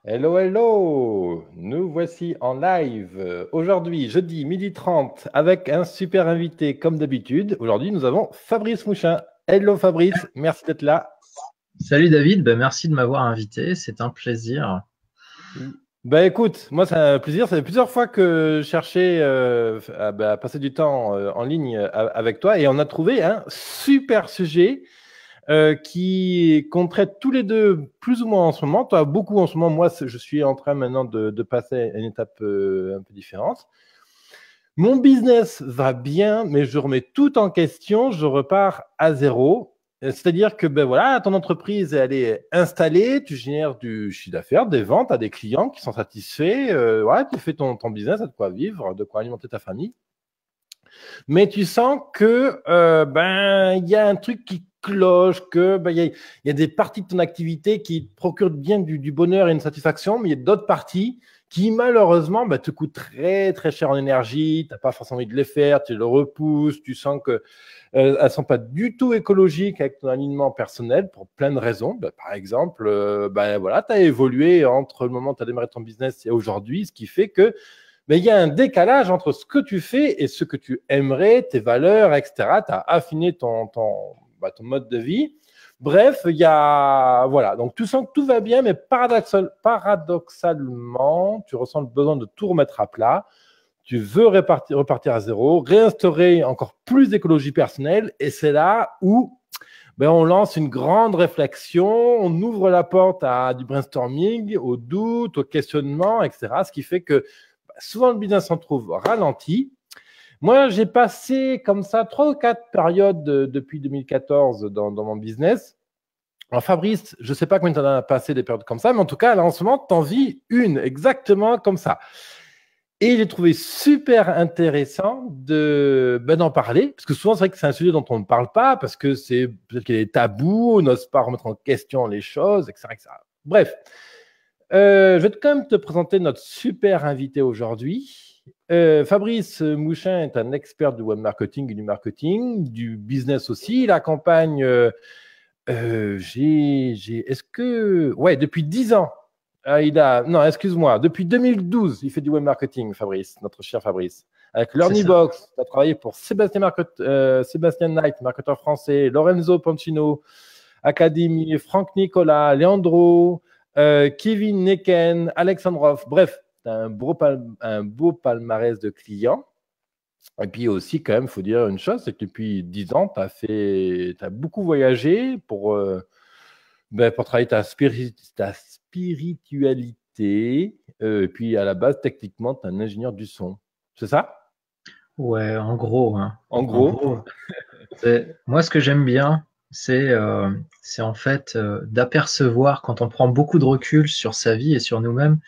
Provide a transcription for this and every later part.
Hello, hello! Nous voici en live aujourd'hui, jeudi, 12h30, avec un super invité comme d'habitude. Aujourd'hui, nous avons Fabrice Mouchin. Hello Fabrice, merci d'être là. Salut David, merci de m'avoir invité, c'est un plaisir. Ben écoute, moi c'est un plaisir. Ça fait plusieurs fois que je cherchais à passer du temps en ligne avec toi et on a trouvé un super sujet qu'on traite tous les deux plus ou moins en ce moment. Toi, beaucoup en ce moment. Moi, je suis en train maintenant de passer à une étape un peu différente. Mon business va bien, mais je remets tout en question. Je repars à zéro. C'est-à-dire que ben voilà, ton entreprise elle est installée, tu génères du chiffre d'affaires, des ventes à des clients qui sont satisfaits. Voilà, tu fais ton business, à de quoi vivre, de quoi alimenter ta famille. Mais tu sens que ben il y a un truc qui cloche, que ben, il y a des parties de ton activité qui te procurent bien du bonheur et une satisfaction, mais il y a d'autres parties qui malheureusement ben, te coûtent très très cher en énergie, tu n'as pas forcément envie de les faire, tu le repousses, tu sens que elles ne sont pas du tout écologiques avec ton alignement personnel pour plein de raisons. Ben, par exemple, ben, voilà, tu as évolué entre le moment où tu as démarré ton business et aujourd'hui, ce qui fait que mais il y a un décalage entre ce que tu fais et ce que tu aimerais, tes valeurs, etc. Tu as affiné ton mode de vie. Bref, il y a. Voilà. Donc, tu sens que tout va bien, mais paradoxalement, tu ressens le besoin de tout remettre à plat. Tu veux repartir à zéro, réinstaurer encore plus d'écologie personnelle. Et c'est là où ben, on lance une grande réflexion, on ouvre la porte à du brainstorming, au doute, au questionnement, etc. Ce qui fait que souvent le business s'en trouve ralenti. Moi, j'ai passé comme ça 3 ou 4 périodes depuis 2014 dans mon business. Alors Fabrice, je ne sais pas combien tu en as passé des périodes comme ça, mais en tout cas, là, en ce moment, tu en vis une exactement comme ça. Et j'ai trouvé super intéressant d'en parler, parce que souvent, c'est vrai que c'est un sujet dont on ne parle pas, parce que c'est peut-être qu'il y a des tabous, on n'ose pas remettre en question les choses, etc. etc. Bref, je vais quand même te présenter notre super invité aujourd'hui. Fabrice Mouchin est un expert du web marketing et du marketing, du business aussi. Il accompagne, est-ce que, ouais, depuis 10 ans. Non, excuse-moi, depuis 2012, il fait du web marketing, Fabrice, notre cher Fabrice. Avec C'est ça. Learnybox, tu as travaillé pour Sébastien Knight, marketeur français, Lorenzo Pancino, Académie, Franck Nicolas, Leandro, Kevin Neken, Alexandrov. Bref, tu as un beau palmarès de clients. Et puis aussi, quand même, il faut dire une chose, c'est que depuis 10 ans, t'as beaucoup voyagé pour travailler ta spiritualité. Et puis, à la base, techniquement, tu es un ingénieur du son. C'est ça? Ouais, en gros, hein. En En gros. gros, moi ce que j'aime bien, c'est en fait d'apercevoir quand on prend beaucoup de recul sur sa vie et sur nous-mêmes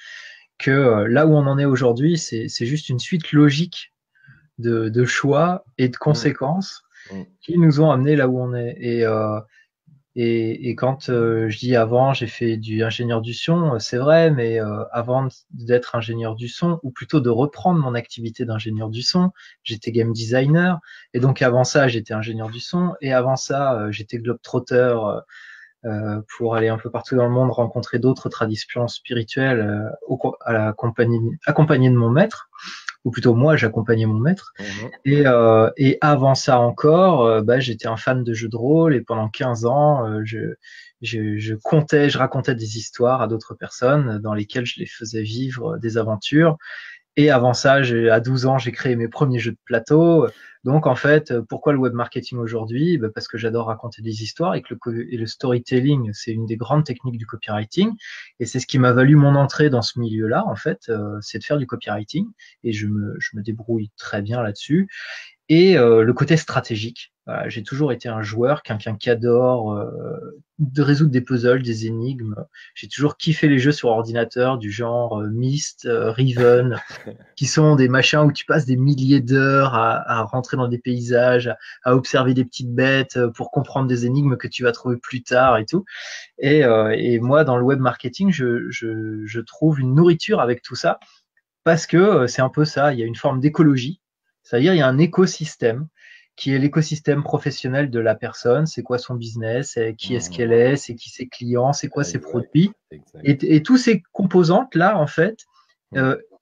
que là où on en est aujourd'hui, c'est juste une suite logique de choix et de Mm, conséquences mm, qui nous ont amenés là où on est. Et quand je dis avant, j'ai fait du ingénieur du son, c'est vrai, mais avant d'être ingénieur du son, ou plutôt de reprendre mon activité d'ingénieur du son, j'étais game designer. Et donc avant ça, j'étais ingénieur du son. Et avant ça, j'étais globetrotter pour aller un peu partout dans le monde, rencontrer d'autres traditions spirituelles à la compagnie, accompagné de mon maître, ou plutôt moi, j'accompagnais mon maître. mhm. Et avant ça encore, j'étais un fan de jeux de rôle et pendant 15 ans, je racontais des histoires à d'autres personnes dans lesquelles je les faisais vivre des aventures. Et avant ça, à 12 ans, j'ai créé mes premiers jeux de plateau. Donc, en fait, pourquoi le web marketing aujourd'hui? Parce que j'adore raconter des histoires et que le storytelling, c'est une des grandes techniques du copywriting. Et c'est ce qui m'a valu mon entrée dans ce milieu-là, en fait, c'est de faire du copywriting. Et je me débrouille très bien là-dessus. Et le côté stratégique. Voilà, j'ai toujours été un joueur, quelqu'un qui adore de résoudre des puzzles, des énigmes. J'ai toujours kiffé les jeux sur ordinateur du genre Myst, Riven, qui sont des machins où tu passes des milliers d'heures à rentrer dans des paysages, à observer des petites bêtes pour comprendre des énigmes que tu vas trouver plus tard et tout. Et moi, dans le web marketing, je trouve une nourriture avec tout ça parce que c'est un peu ça. Il y a une forme d'écologie, c'est-à-dire il y a un écosystème qui est l'écosystème professionnel de la personne, c'est quoi son business, qui est-ce qu'elle est, c'est qui ses clients, c'est quoi ses produits. Et tous ces composantes-là, en fait,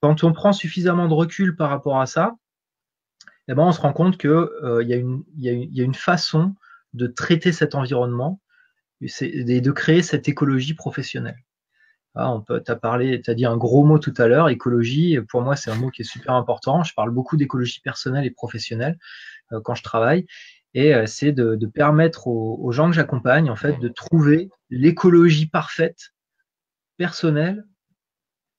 quand on prend suffisamment de recul par rapport à ça, eh ben, on se rend compte que il y a une façon de traiter cet environnement et de créer cette écologie professionnelle. Ah, t'as dit un gros mot tout à l'heure, écologie. Pour moi, c'est un mot qui est super important. Je parle beaucoup d'écologie personnelle et professionnelle quand je travaille. Et c'est de permettre aux gens que j'accompagne, en fait, de trouver l'écologie parfaite, personnelle,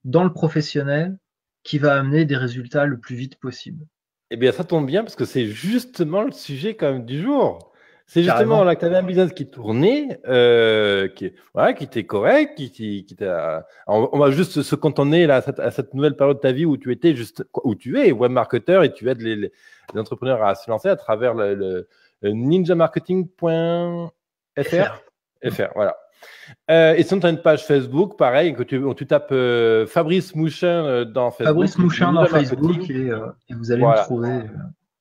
dans le professionnel, qui va amener des résultats le plus vite possible. Eh bien, ça tombe bien parce que c'est justement le sujet quand même du jour. C'est justement là que tu avais un business qui tournait, qui était correct, on va juste se cantonner là, à cette nouvelle période de ta vie où tu étais où tu es web marketeur et tu aides les entrepreneurs à se lancer à travers le ninjamarketing.fr. Voilà. Et sinon, tu as une page Facebook, pareil, où tu tapes Fabrice Mouchin dans Facebook. Fabrice Mouchin dans Facebook et vous allez me trouver.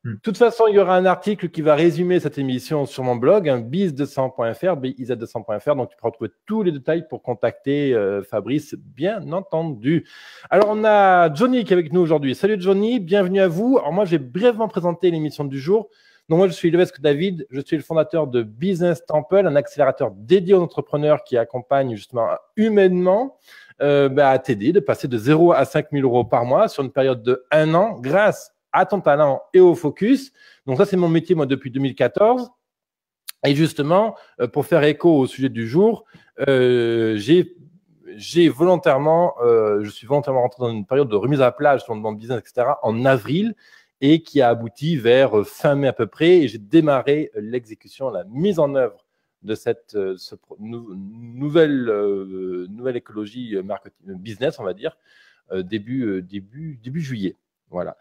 De toute façon, il y aura un article qui va résumer cette émission sur mon blog, biz200.fr, biz200.fr. Donc, tu pourras trouver tous les détails pour contacter Fabrice, bien entendu. Alors, on a Johnny qui est avec nous aujourd'hui. Salut Johnny, bienvenue à vous. Alors, moi, j'ai brièvement présenté l'émission du jour. Donc, moi, je suis Levesque David. Je suis le fondateur de Business Temple, un accélérateur dédié aux entrepreneurs qui accompagne justement humainement à t'aider de passer de 0 à 5 000 euros par mois sur une période de 1 an grâce à ton talent et au focus. Donc ça, c'est mon métier, moi, depuis 2014. Et justement, pour faire écho au sujet du jour, je suis volontairement rentré dans une période de remise à plat sur mon business, etc., en avril, et qui a abouti vers fin mai à peu près. Et j'ai démarré l'exécution, la mise en œuvre de cette nouvelle écologie marketing business, on va dire, début juillet. Voilà.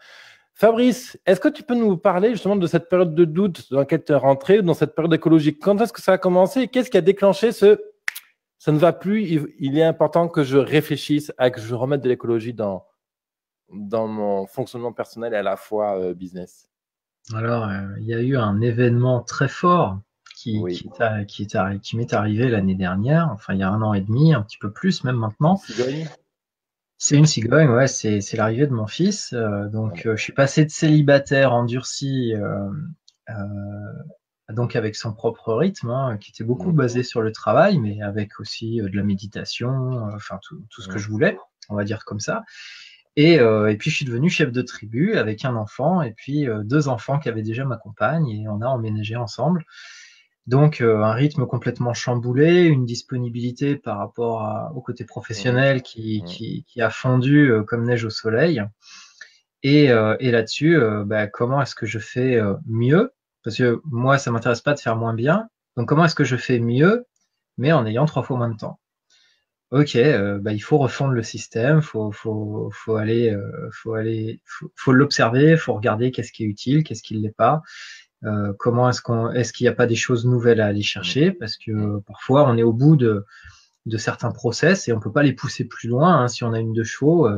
Fabrice, est-ce que tu peux nous parler justement de cette période de doute dans laquelle tu es rentré, dans cette période écologique? Quand est-ce que ça a commencé et qu'est-ce qui a déclenché ça ne va plus, il est important que je réfléchisse à que je remette de l'écologie dans mon fonctionnement personnel et à la fois business? Alors, il y a eu un événement très fort qui m'est arrivé l'année dernière, enfin il y a 1 an et demi, un petit peu plus même maintenant. C'est une cigogne, ouais, c'est l'arrivée de mon fils. Je suis passé de célibataire endurci, donc avec son propre rythme, qui était beaucoup basé sur le travail, mais avec aussi de la méditation, enfin tout ce que je voulais, on va dire comme ça. Et puis je suis devenu chef de tribu avec un enfant et puis 2 enfants qui avaient déjà ma compagne et on a emménagé ensemble. Donc, un rythme complètement chamboulé, une disponibilité par rapport au côté professionnel qui a fondu comme neige au soleil. Et là-dessus, comment est-ce que je fais mieux? Parce que moi, ça m'intéresse pas de faire moins bien. Donc, comment est-ce que je fais mieux, mais en ayant 3 fois moins de temps? Ok, il faut refondre le système, faut l'observer, faut regarder qu'est-ce qui est utile, qu'est-ce qui ne l'est pas. Comment est-ce qu'il n'y a pas des choses nouvelles à aller chercher, parce que parfois on est au bout de certains process et on peut pas les pousser plus loin. Si on a une 2 chevaux,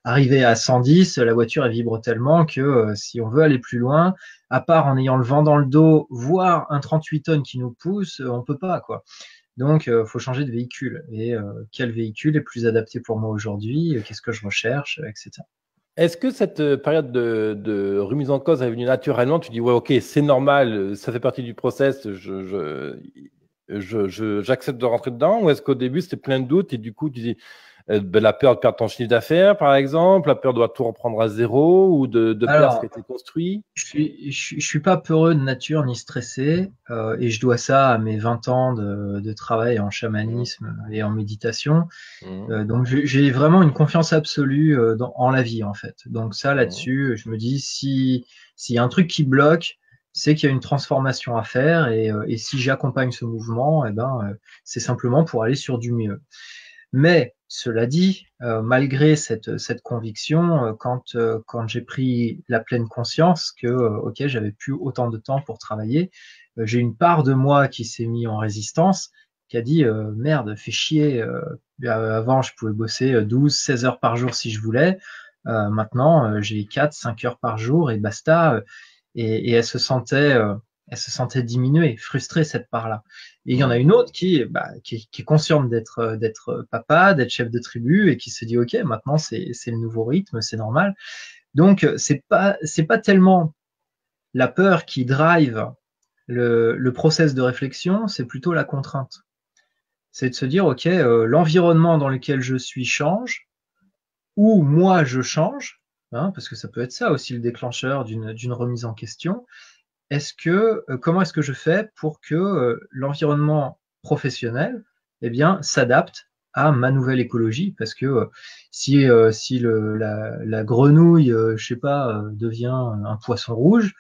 arriver à 110, la voiture elle vibre tellement que si on veut aller plus loin, à part en ayant le vent dans le dos, voire un 38 tonnes qui nous pousse, on peut pas quoi. Donc faut changer de véhicule. Et quel véhicule est plus adapté pour moi aujourd'hui? Qu'est-ce que je recherche, etc. Est-ce que cette période de remise en cause est venue naturellement? Tu dis, ouais, ok, c'est normal, ça fait partie du process, j'accepte de rentrer dedans? Ou est-ce qu'au début, c'était plein de doutes et du coup, tu dis, la peur de perdre ton chiffre d'affaires, par exemple, la peur de tout reprendre à zéro ou de perdre ce qui a été construit? Je suis pas peureux de nature ni stressé et je dois ça à mes 20 ans de travail en chamanisme et en méditation. Donc j'ai vraiment une confiance absolue en la vie en fait. Donc ça là-dessus, je me dis s'il y a un truc qui bloque, c'est qu'il y a une transformation à faire et si j'accompagne ce mouvement, c'est simplement pour aller sur du mieux. Mais cela dit, malgré cette conviction, quand j'ai pris la pleine conscience que ok, j'avais plus autant de temps pour travailler, j'ai une part de moi qui s'est mis en résistance, qui a dit merde, fais chier. Avant, je pouvais bosser 12, 16 heures par jour si je voulais. Maintenant, j'ai 4, 5 heures par jour et basta. et elle se sentait diminuée, frustrée cette part-là. Et il y en a une autre qui est consciente d'être papa, d'être chef de tribu et qui se dit ok, maintenant c'est le nouveau rythme, c'est normal. Donc c'est pas tellement la peur qui drive le process de réflexion, c'est plutôt la contrainte. C'est de se dire ok, l'environnement dans lequel je suis change, ou moi je change, hein, parce que ça peut être ça aussi le déclencheur d'une remise en question. Comment est-ce que je fais pour que l'environnement professionnel, eh bien, s'adapte à ma nouvelle écologie? Parce que si la grenouille, je sais pas, devient un poisson rouge,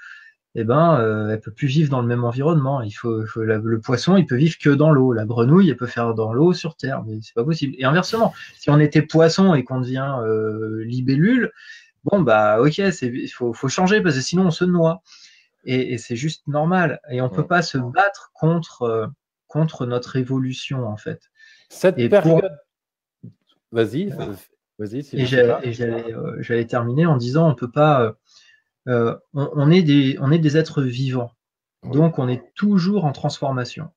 eh ben, elle peut plus vivre dans le même environnement. Le poisson, il peut vivre que dans l'eau. La grenouille, elle peut faire dans l'eau sur Terre, mais c'est pas possible. Et inversement, si on était poisson et qu'on devient libellule, bon bah ok, il faut changer parce que sinon on se noie. Et c'est juste normal. Et on peut pas se battre contre notre évolution en fait. Cette période. Vas-y. Et j'allais terminer en disant on peut pas. On est des êtres vivants, donc on est toujours en transformation.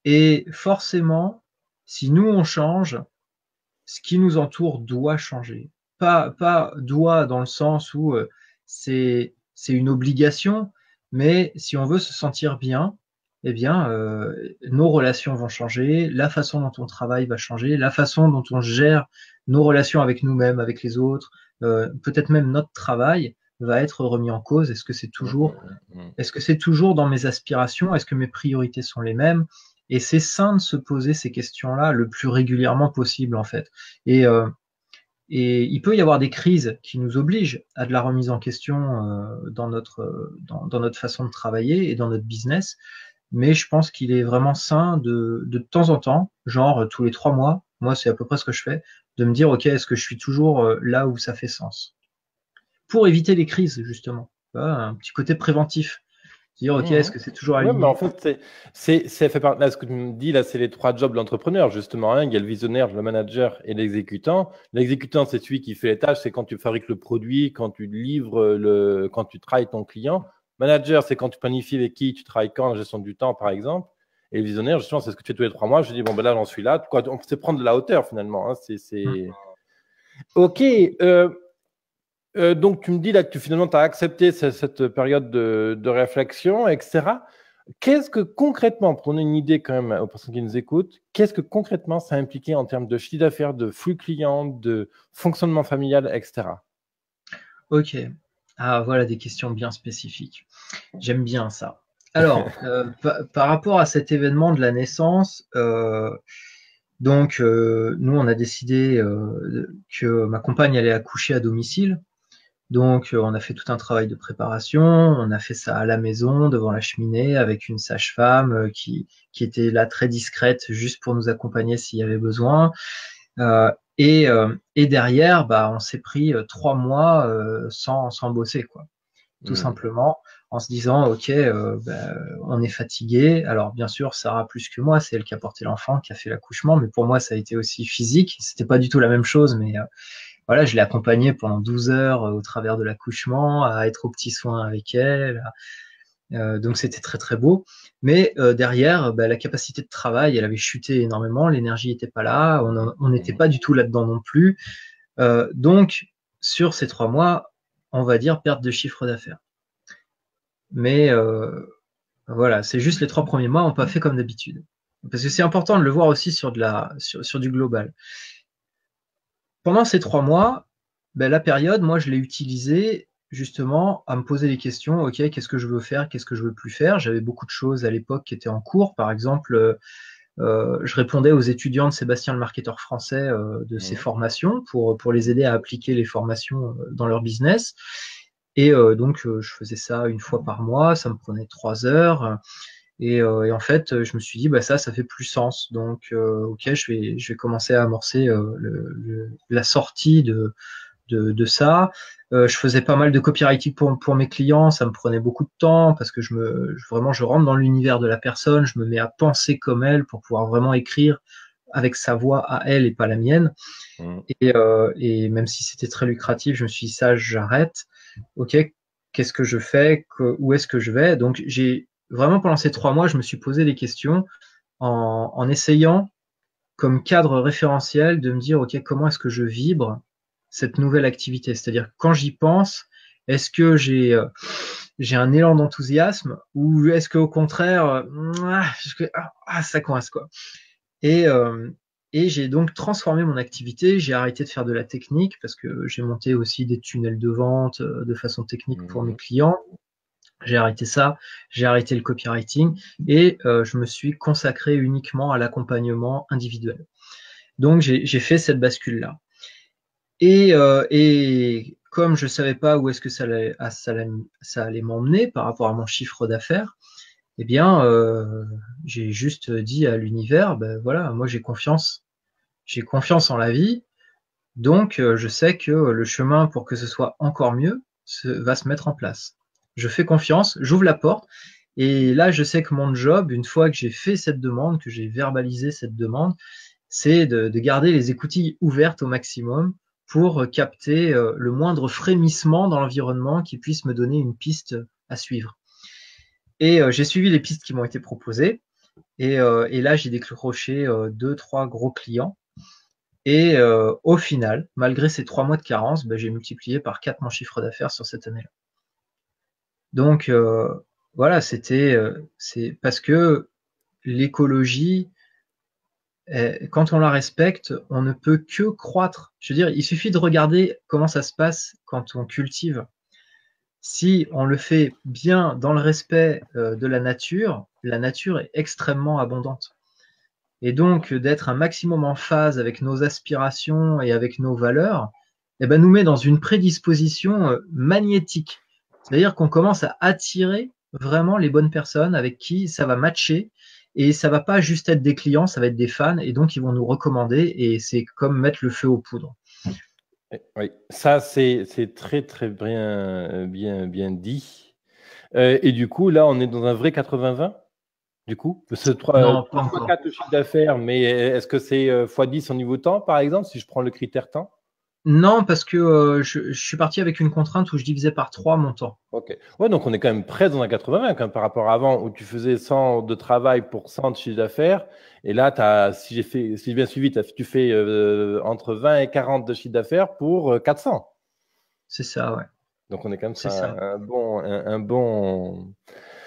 Et forcément, si nous on change, ce qui nous entoure doit changer. Pas doit dans le sens où c'est une obligation, mais si on veut se sentir bien, eh bien, nos relations vont changer, la façon dont on travaille va changer, la façon dont on gère nos relations avec nous-mêmes, avec les autres, peut-être même notre travail va être remis en cause. Est-ce que c'est toujours dans mes aspirations? Est-ce que mes priorités sont les mêmes? Et c'est sain de se poser ces questions-là le plus régulièrement possible, en fait. Et il peut y avoir des crises qui nous obligent à de la remise en question dans notre façon de travailler et dans notre business. Mais je pense qu'il est vraiment sain de temps en temps, genre tous les 3 mois, moi c'est à peu près ce que je fais, de me dire ok, est-ce que je suis toujours là où ça fait sens? Pour éviter les crises, justement. Un petit côté préventif. Dire, ok, est-ce que c'est toujours aligné? Mais en fait, ça fait partie. Là, ce que tu me dis, là, c'est les 3 jobs de l'entrepreneur, justement. Hein. Il y a le visionnaire, le manager et l'exécutant. L'exécutant, c'est celui qui fait les tâches, c'est quand tu fabriques le produit, quand tu livres, quand tu travailles ton client. Manager, c'est quand tu planifies avec qui tu travailles quand, la gestion du temps, par exemple. Et le visionnaire, justement, c'est ce que tu fais tous les 3 mois. Je dis, bon, ben là, j'en suis là. On sait prendre de la hauteur, finalement. Hein. OK. Donc, tu me dis là que finalement, tu as accepté cette période de réflexion, etc. Qu'est-ce que concrètement, pour donner une idée quand même aux personnes qui nous écoutent, qu'est-ce que concrètement ça a impliqué en termes de chiffre d'affaires, de flux client, de fonctionnement familial, etc. Ok. Ah, voilà des questions bien spécifiques. J'aime bien ça. Alors, par rapport à cet événement de la naissance, donc nous, on a décidé que ma compagne allait accoucher à domicile. Donc, on a fait tout un travail de préparation. On a fait ça à la maison, devant la cheminée, avec une sage-femme qui était là très discrète, juste pour nous accompagner s'il y avait besoin. Et derrière, bah, on s'est pris 3 mois sans bosser, quoi. Tout simplement, en se disant, ok, on est fatigué. Alors, bien sûr, Sarah plus que moi, c'est elle qui a porté l'enfant, qui a fait l'accouchement, mais pour moi, ça a été aussi physique. C'était pas du tout la même chose, mais voilà, je l'ai accompagnée pendant 12 heures au travers de l'accouchement, à être aux petits soins avec elle. Donc c'était très très beau. Mais derrière, la capacité de travail, elle avait chuté énormément, l'énergie n'était pas là, on n'était pas du tout là-dedans non plus. Donc sur ces 3 mois, on va dire perte de chiffre d'affaires. Mais voilà, c'est juste les 3 premiers mois, on n'a pas fait comme d'habitude. Parce que c'est important de le voir aussi sur du global. Pendant ces 3 mois, la période, moi, je l'ai utilisée justement à me poser les questions. Ok, qu'est-ce que je veux faire, qu'est-ce que je veux plus faire? J'avais beaucoup de choses à l'époque qui étaient en cours. Par exemple, je répondais aux étudiants de Sébastien le marketeur français de ses formations pour les aider à appliquer les formations dans leur business. Et donc, je faisais ça une fois par mois. Ça me prenait 3 heures. Et en fait, je me suis dit, ça fait plus sens. Donc, ok, je vais commencer à amorcer la sortie de ça. Je faisais pas mal de copywriting pour mes clients. Ça me prenait beaucoup de temps parce que vraiment, je rentre dans l'univers de la personne. Je me mets à penser comme elle pour pouvoir vraiment écrire avec sa voix à elle et pas la mienne. Et même si c'était très lucratif, je me suis dit, ça, j'arrête. Ok, qu'est-ce que je fais, où est-ce que je vais. Donc j'ai vraiment pendant ces 3 mois, je me suis posé des questions en essayant comme cadre référentiel de me dire, OK, comment est-ce que je vibre cette nouvelle activité? C'est-à-dire, quand j'y pense, est-ce que j'ai un élan d'enthousiasme ou est-ce qu'au contraire, ça coince, quoi. Et j'ai donc transformé mon activité. J'ai arrêté de faire de la technique parce que j'ai monté aussi des tunnels de vente de façon technique pour mes clients. J'ai arrêté ça, j'ai arrêté le copywriting et je me suis consacré uniquement à l'accompagnement individuel. Donc j'ai fait cette bascule-là. Et comme je savais pas où est-ce que ça allait m'emmener par rapport à mon chiffre d'affaires, eh bien j'ai juste dit à l'univers, ben voilà, moi j'ai confiance en la vie, donc je sais que le chemin pour que ce soit encore mieux va se mettre en place. Je fais confiance, j'ouvre la porte, et là je sais que mon job, une fois que j'ai fait cette demande, que j'ai verbalisé cette demande, c'est de garder les écoutilles ouvertes au maximum pour capter le moindre frémissement dans l'environnement qui puisse me donner une piste à suivre. Et j'ai suivi les pistes qui m'ont été proposées, et là j'ai décroché 2-3 gros clients. Et au final, malgré ces 3 mois de carence, ben, j'ai multiplié par 4 mon chiffre d'affaires sur cette année-là. Donc voilà, c'est parce que l'écologie, quand on la respecte, on ne peut que croître. Je veux dire, il suffit de regarder comment ça se passe quand on cultive. Si on le fait bien dans le respect de la nature est extrêmement abondante. Et donc, d'être un maximum en phase avec nos aspirations et avec nos valeurs, eh ben, nous met dans une prédisposition magnétique. C'est-à-dire qu'on commence à attirer vraiment les bonnes personnes avec qui ça va matcher. Et ça va pas juste être des clients, ça va être des fans. Et donc, ils vont nous recommander. Et c'est comme mettre le feu aux poudres. Oui, ça, c'est très, très bien dit. Et du coup, là, on est dans un vrai 80-20 du coup, c'est 3, 4 de chiffre d'affaires, mais est-ce que c'est x10 au niveau temps, par exemple, si je prends le critère temps? Non, parce que je suis parti avec une contrainte où je divisais par 3 mon temps. Ok. Ouais, donc on est quand même près dans un 80 quand même, par rapport à avant où tu faisais 100 de travail pour 100 de chiffre d'affaires. Et là, si j'ai bien suivi, tu fais entre 20 et 40 de chiffre d'affaires pour 400. C'est ça, ouais. Donc on est quand même sur un bon.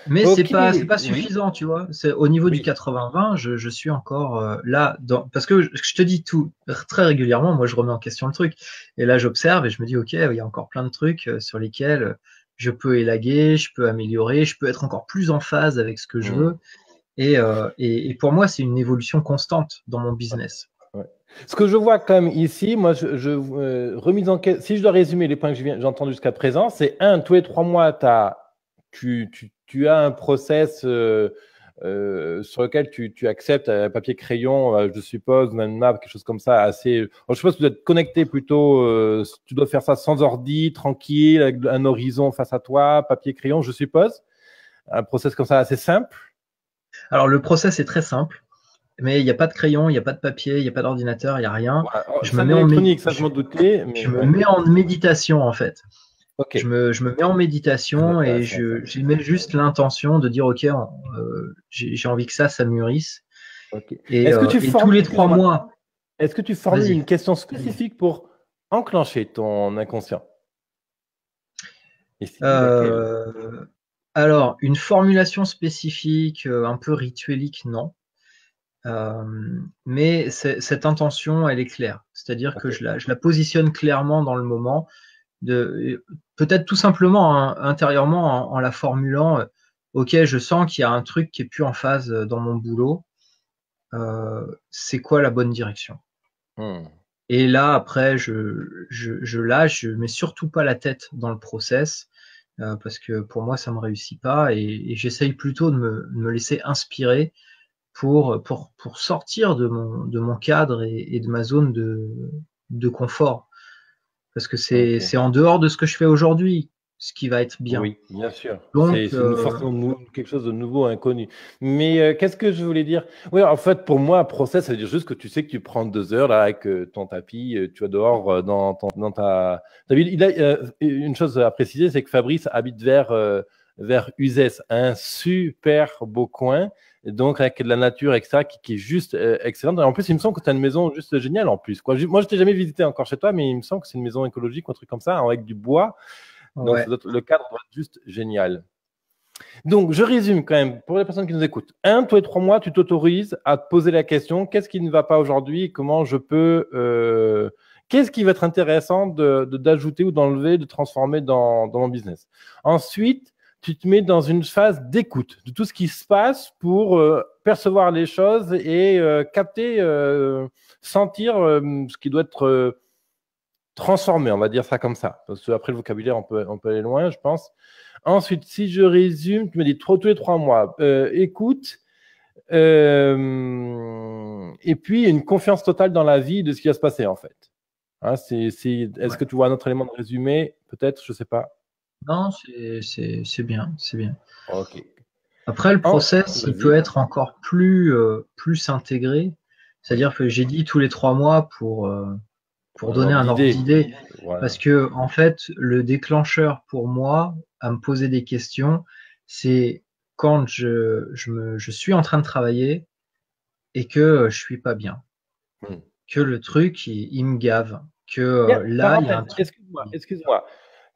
Mais c'est pas suffisant, tu vois. C'est au niveau du 80-20, je suis encore là parce que je te dis tout très régulièrement. Moi, je remets en question le truc. Et là, j'observe et je me dis, ok, il y a encore plein de trucs sur lesquels je peux élaguer, je peux améliorer, je peux être encore plus en phase avec ce que je veux. Et pour moi, c'est une évolution constante dans mon business. Ouais. Ce que je vois quand même ici, moi, remise en question, si je dois résumer les points que j'ai entendus jusqu'à présent, c'est tous les 3 mois, tu as un process sur lequel tu acceptes papier crayon, je suppose, une map, quelque chose comme ça, assez. Je suppose que vous êtes connecté plutôt. Tu dois faire ça sans ordi, tranquille, avec un horizon face à toi, papier crayon, je suppose. Un process comme ça assez simple. Alors le process est très simple. Mais il n'y a pas de crayon, il n'y a pas de papier, il n'y a pas d'ordinateur, il n'y a rien. Je me mets en méditation, en fait. Okay. Je me mets en méditation et je mets juste l'intention de dire, OK, j'ai envie que ça mûrisse. Okay. Et tous les 3 mois. Est-ce que tu formules une question spécifique pour enclencher ton inconscient? Alors, une formulation spécifique, un peu rituelique, non. Mais cette intention, elle est claire. C'est-à-dire que je la positionne clairement dans le moment, peut-être tout simplement intérieurement en la formulant. Ok, je sens qu'il y a un truc qui est plus en phase dans mon boulot. C'est quoi la bonne direction? Et là, après, je lâche, je mets surtout pas la tête dans le process. Parce que pour moi, ça me réussit pas et j'essaye plutôt de me laisser inspirer pour sortir de mon cadre et de ma zone de confort. Parce que c'est en dehors de ce que je fais aujourd'hui. ce qui va être bien. Oui, bien sûr. Donc, C'est forcément quelque chose de nouveau, inconnu. Mais qu'est-ce que je voulais dire? Oui, en fait, pour moi, un process, ça veut dire juste que tu sais que tu prends 2 heures là, avec ton tapis, tu vas dehors dans ta ville. Une chose à préciser, c'est que Fabrice habite vers Uzès, un super beau coin, donc avec de la nature, etc., qui est juste excellente. Et en plus, il me semble que tu as une maison juste géniale en plus, quoi. Moi, je t'ai jamais visité encore chez toi, mais il me semble que c'est une maison écologique ou un truc comme ça, avec du bois. Donc, ouais. le cadre doit être juste génial. Donc, je résume quand même pour les personnes qui nous écoutent. Tous les 3 mois, tu t'autorises à te poser la question, qu'est-ce qui ne va pas aujourd'hui? Comment je peux... qu'est-ce qui va être intéressant d'ajouter ou d'enlever, de transformer dans mon business? Ensuite, tu te mets dans une phase d'écoute de tout ce qui se passe pour percevoir les choses et capter, sentir ce qui doit être transformé, on va dire ça comme ça. Parce qu'après, le vocabulaire, on peut aller loin, je pense. Ensuite, si je résume, tu me dis tous les 3 mois, écoute, et puis une confiance totale dans la vie de ce qui va se passer, en fait. Hein, est-ce que tu vois un autre élément de résumé? Peut-être, je ne sais pas. Non, c'est bien, c'est bien. Ok. Après, le process, il vas-y. peut être encore plus intégré. C'est-à-dire que j'ai dit tous les 3 mois pour donner un ordre d'idée. Voilà. Parce que, en fait, le déclencheur pour moi, à me poser des questions, c'est quand je suis en train de travailler et que je suis pas bien. Que le truc, il me gave. Que là, il y a un truc. Excuse-moi.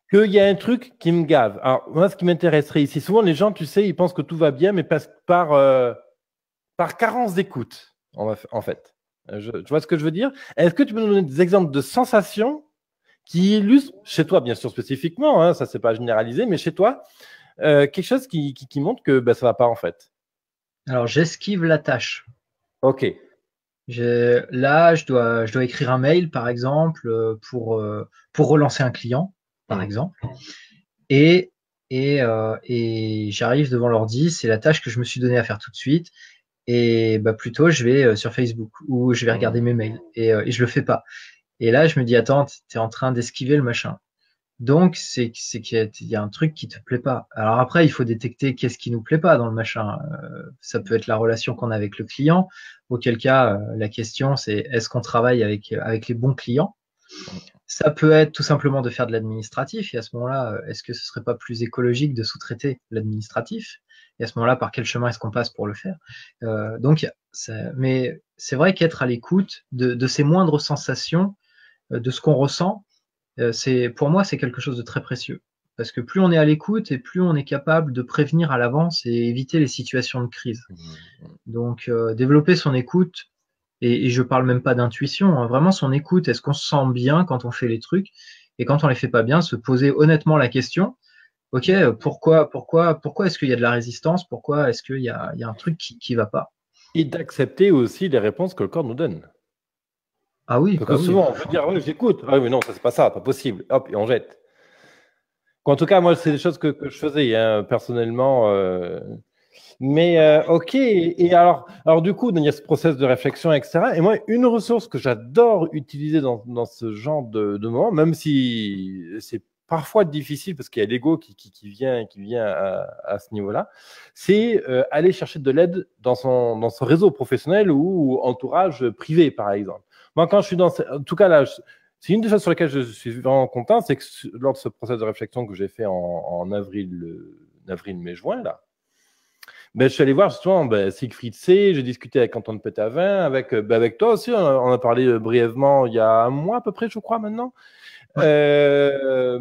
Qu'il y a un truc qui me gave. Alors, moi, ce qui m'intéresserait ici, souvent les gens, tu sais, ils pensent que tout va bien, mais par carence d'écoute, en fait. Tu vois ce que je veux dire? Est-ce que tu peux nous donner des exemples de sensations qui illustrent, chez toi, bien sûr, spécifiquement, hein, ça, c'est pas généralisé, mais chez toi, quelque chose qui montre que ça va pas, en fait? Alors, j'esquive la tâche. Ok. Là, je dois écrire un mail, par exemple, pour relancer un client, par exemple. Et j'arrive devant l'ordi, c'est la tâche que je me suis donnée à faire tout de suite. Et plutôt, je vais sur Facebook ou je vais regarder mes mails et je le fais pas. Et là, je me dis, attends, t'es en train d'esquiver le machin. Donc, c'est qu'il y a un truc qui te plaît pas. Alors après, il faut détecter qu'est-ce qui nous plaît pas dans le machin. Ça peut être la relation qu'on a avec le client, auquel cas, la question, c'est est-ce qu'on travaille avec les bons clients? Ça peut être tout simplement de faire de l'administratif. Et à ce moment-là, est-ce que ce serait pas plus écologique de sous-traiter l'administratif? Et à ce moment-là, par quel chemin est-ce qu'on passe pour le faire? Mais c'est vrai qu'être à l'écoute de ces moindres sensations, de ce qu'on ressent, pour moi, c'est quelque chose de très précieux. Parce que plus on est à l'écoute et plus on est capable de prévenir à l'avance et éviter les situations de crise. Donc, développer son écoute, et je parle même pas d'intuition, hein, vraiment son écoute, est-ce qu'on se sent bien quand on fait les trucs? Et quand on les fait pas bien, se poser honnêtement la question, ok, pourquoi est-ce qu'il y a de la résistance? Pourquoi est-ce qu'il y a un truc qui va pas? Et d'accepter aussi les réponses que le corps nous donne. Ah oui, parce que souvent, on peut dire, oui, j'écoute. Ah oui, mais non, ça, c'est pas ça, pas possible. Hop, et on jette. En tout cas, moi, c'est des choses que je faisais hein, personnellement. Mais ok. Et alors, du coup, il y a ce process de réflexion, etc. Et moi, une ressource que j'adore utiliser dans ce genre de moment, même si c'est parfois difficile parce qu'il y a l'ego qui vient à ce niveau-là, c'est aller chercher de l'aide dans son réseau professionnel ou entourage privé, par exemple. Moi, quand je suis en tout cas là, c'est une des choses sur lesquelles je suis vraiment content, c'est que lors de ce process de réflexion que j'ai fait en avril, mai, juin, là, je suis allé voir justement Siegfried C, j'ai discuté avec Antoine Pétavin, avec toi aussi, on a parlé brièvement il y a un mois à peu près, je crois, maintenant. Ou à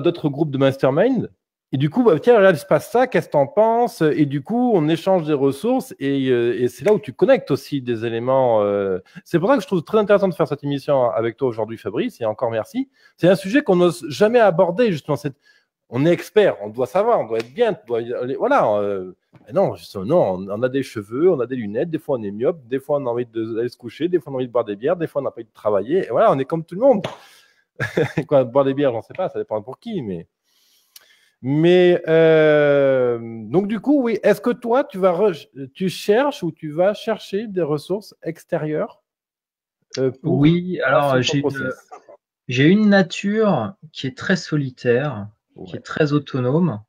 d'autres groupes de mastermind. Et du coup, tiens, là, il se passe ça, qu'est-ce que tu en penses? Et du coup, on échange des ressources et c'est là où tu connectes aussi des éléments. C'est pour ça que je trouve très intéressant de faire cette émission avec toi aujourd'hui, Fabrice, et encore merci. C'est un sujet qu'on n'ose jamais aborder, justement. On est expert, on doit savoir, on doit être bien. Voilà. Non, justement, non, on a des cheveux, on a des lunettes, des fois on est myope, des fois on a envie d'aller se coucher, des fois on a envie de boire des bières, des fois on n'a pas envie de travailler. Et voilà, on est comme tout le monde. Quoi, boire des bières, j'en sais pas, ça dépend pour qui, donc du coup, oui, est-ce que toi, tu cherches ou tu vas chercher des ressources extérieures Oui, alors J'ai une nature qui est très solitaire, qui est Ouais. très autonome.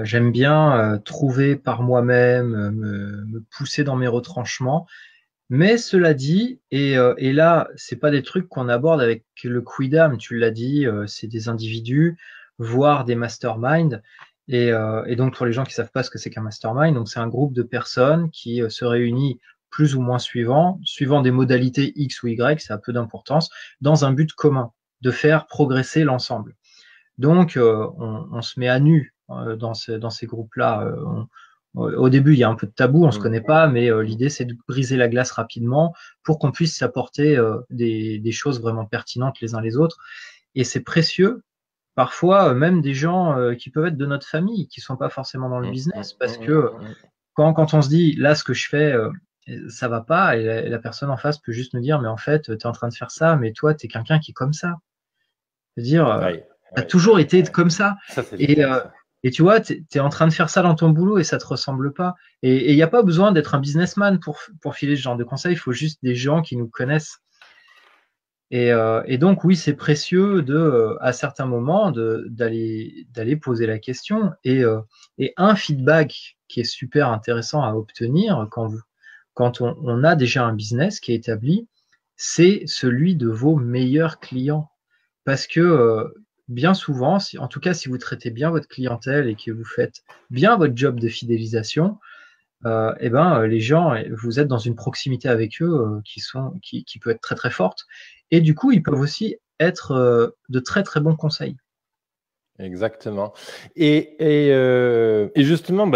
J'aime bien trouver par moi-même, me pousser dans mes retranchements. Mais cela dit, et là, c'est pas des trucs qu'on aborde avec le Quidam, tu l'as dit, c'est des individus, voire des masterminds. Et donc, pour les gens qui savent pas ce que c'est qu'un mastermind, donc c'est un groupe de personnes qui se réunit plus ou moins suivant des modalités X ou Y, ça a peu d'importance, dans un but commun, de faire progresser l'ensemble. Donc, on se met à nu dans ces groupes-là. Au début, il y a un peu de tabou, on se connaît pas, mais l'idée, c'est de briser la glace rapidement pour qu'on puisse s'apporter des choses vraiment pertinentes les uns les autres. Et c'est précieux, parfois, même des gens qui peuvent être de notre famille, qui sont pas forcément dans le business, parce que quand on se dit, là, ce que je fais, ça va pas, et la personne en face peut juste nous dire, mais en fait, tu es en train de faire ça, mais toi, tu es quelqu'un qui est comme ça. C'est-à-dire, Ouais, tu as ouais, toujours été ouais. comme ça. Ça, c'est Et, génial, ça. et tu vois, tu es en train de faire ça dans ton boulot et ça te ressemble pas. Et il n'y a pas besoin d'être un businessman pour filer ce genre de conseils. Il faut juste des gens qui nous connaissent. Et donc, oui, c'est précieux à certains moments, d'aller poser la question. Et un feedback qui est super intéressant à obtenir quand on a déjà un business qui est établi, c'est celui de vos meilleurs clients. Parce que bien souvent, en tout cas, si vous traitez bien votre clientèle et que vous faites bien votre job de fidélisation, eh ben, les gens, vous êtes dans une proximité avec eux qui peut être très très forte. Et du coup, ils peuvent aussi être de très très bons conseils. Exactement. Et justement,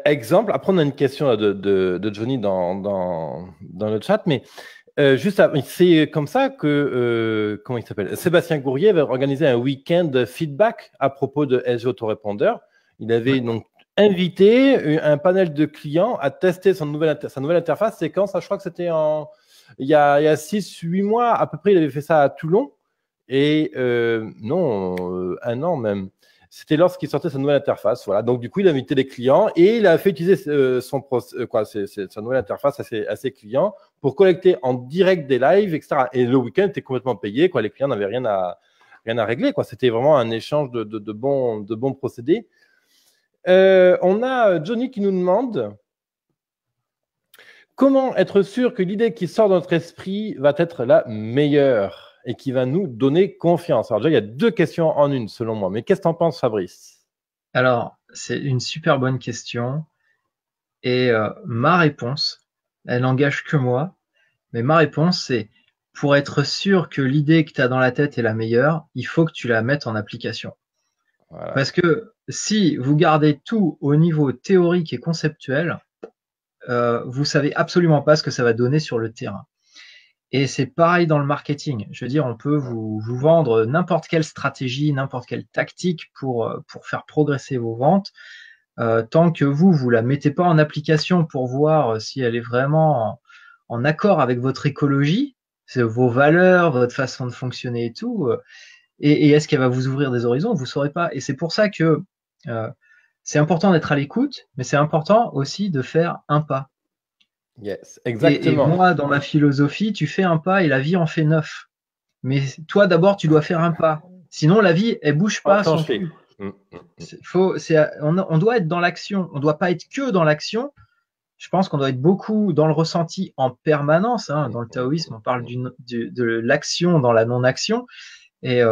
exemple, après on a une question là, de Johnny dans le chat, mais c'est comme ça que, comment il s'appelle? Sébastien Gourrier avait organisé un week-end feedback à propos de SG Autorépondeur. Il avait Ouais. donc invité un panel de clients à tester sa nouvelle interface. C'est quand ça? Je crois que c'était il y a 6-8 mois à peu près. Il avait fait ça à Toulon. Et non, un an même. C'était lorsqu'il sortait sa nouvelle interface. Voilà. Donc, du coup, il a invité les clients et il a fait utiliser sa nouvelle interface à ses clients pour collecter en direct des lives, etc. Et le week-end était complètement payé. Quoi. Les clients n'avaient rien à régler. Quoi. C'était vraiment un échange de bons procédés. On a Johnny qui nous demande comment être sûr que l'idée qui sort de notre esprit va être la meilleure et qui va nous donner confiance? Alors déjà, il y a deux questions en une, selon moi. Mais qu'est-ce que tu en penses, Fabrice? Alors, c'est une super bonne question. Et ma réponse, elle n'engage que moi, mais ma réponse, c'est pour être sûr que l'idée que tu as dans la tête est la meilleure, il faut que tu la mettes en application. Voilà. Parce que si vous gardez tout au niveau théorique et conceptuel, vous savez absolument pas ce que ça va donner sur le terrain. Et c'est pareil dans le marketing. Je veux dire, on peut vous vendre n'importe quelle stratégie, n'importe quelle tactique pour faire progresser vos ventes. Tant que vous la mettez pas en application pour voir si elle est vraiment en accord avec votre écologie, vos valeurs, votre façon de fonctionner et tout, et est-ce qu'elle va vous ouvrir des horizons, vous saurez pas. Et c'est pour ça que c'est important d'être à l'écoute, mais c'est important aussi de faire un pas. Yes, Et exactement. moi, dans ma philosophie, tu fais un pas et la vie en fait 9. Mais toi, d'abord, tu dois faire un pas. Sinon, la vie, elle bouge pas son Enclenché. cul. On doit être dans l'action. On doit pas être que dans l'action. Je pense qu'on doit être beaucoup dans le ressenti en permanence. Hein. Dans le taoïsme, on parle de l'action dans la non-action. Et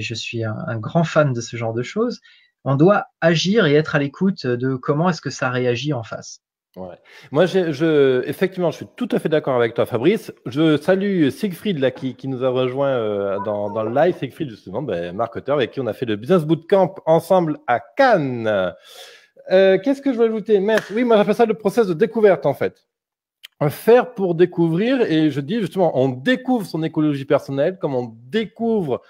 je suis un grand fan de ce genre de choses. On doit agir et être à l'écoute de comment est-ce que ça réagit en face. Ouais. Moi, effectivement, je suis tout à fait d'accord avec toi, Fabrice. Je salue Siegfried là, qui nous a rejoint dans le live. Siegfried, justement, marketeur avec qui on a fait le Business Bootcamp ensemble à Cannes. Qu'est-ce que je vais ajouter? Oui, moi, j'appelle ça le process de découverte, en fait. Faire pour découvrir, et je dis justement, on découvre son écologie personnelle, comme on découvre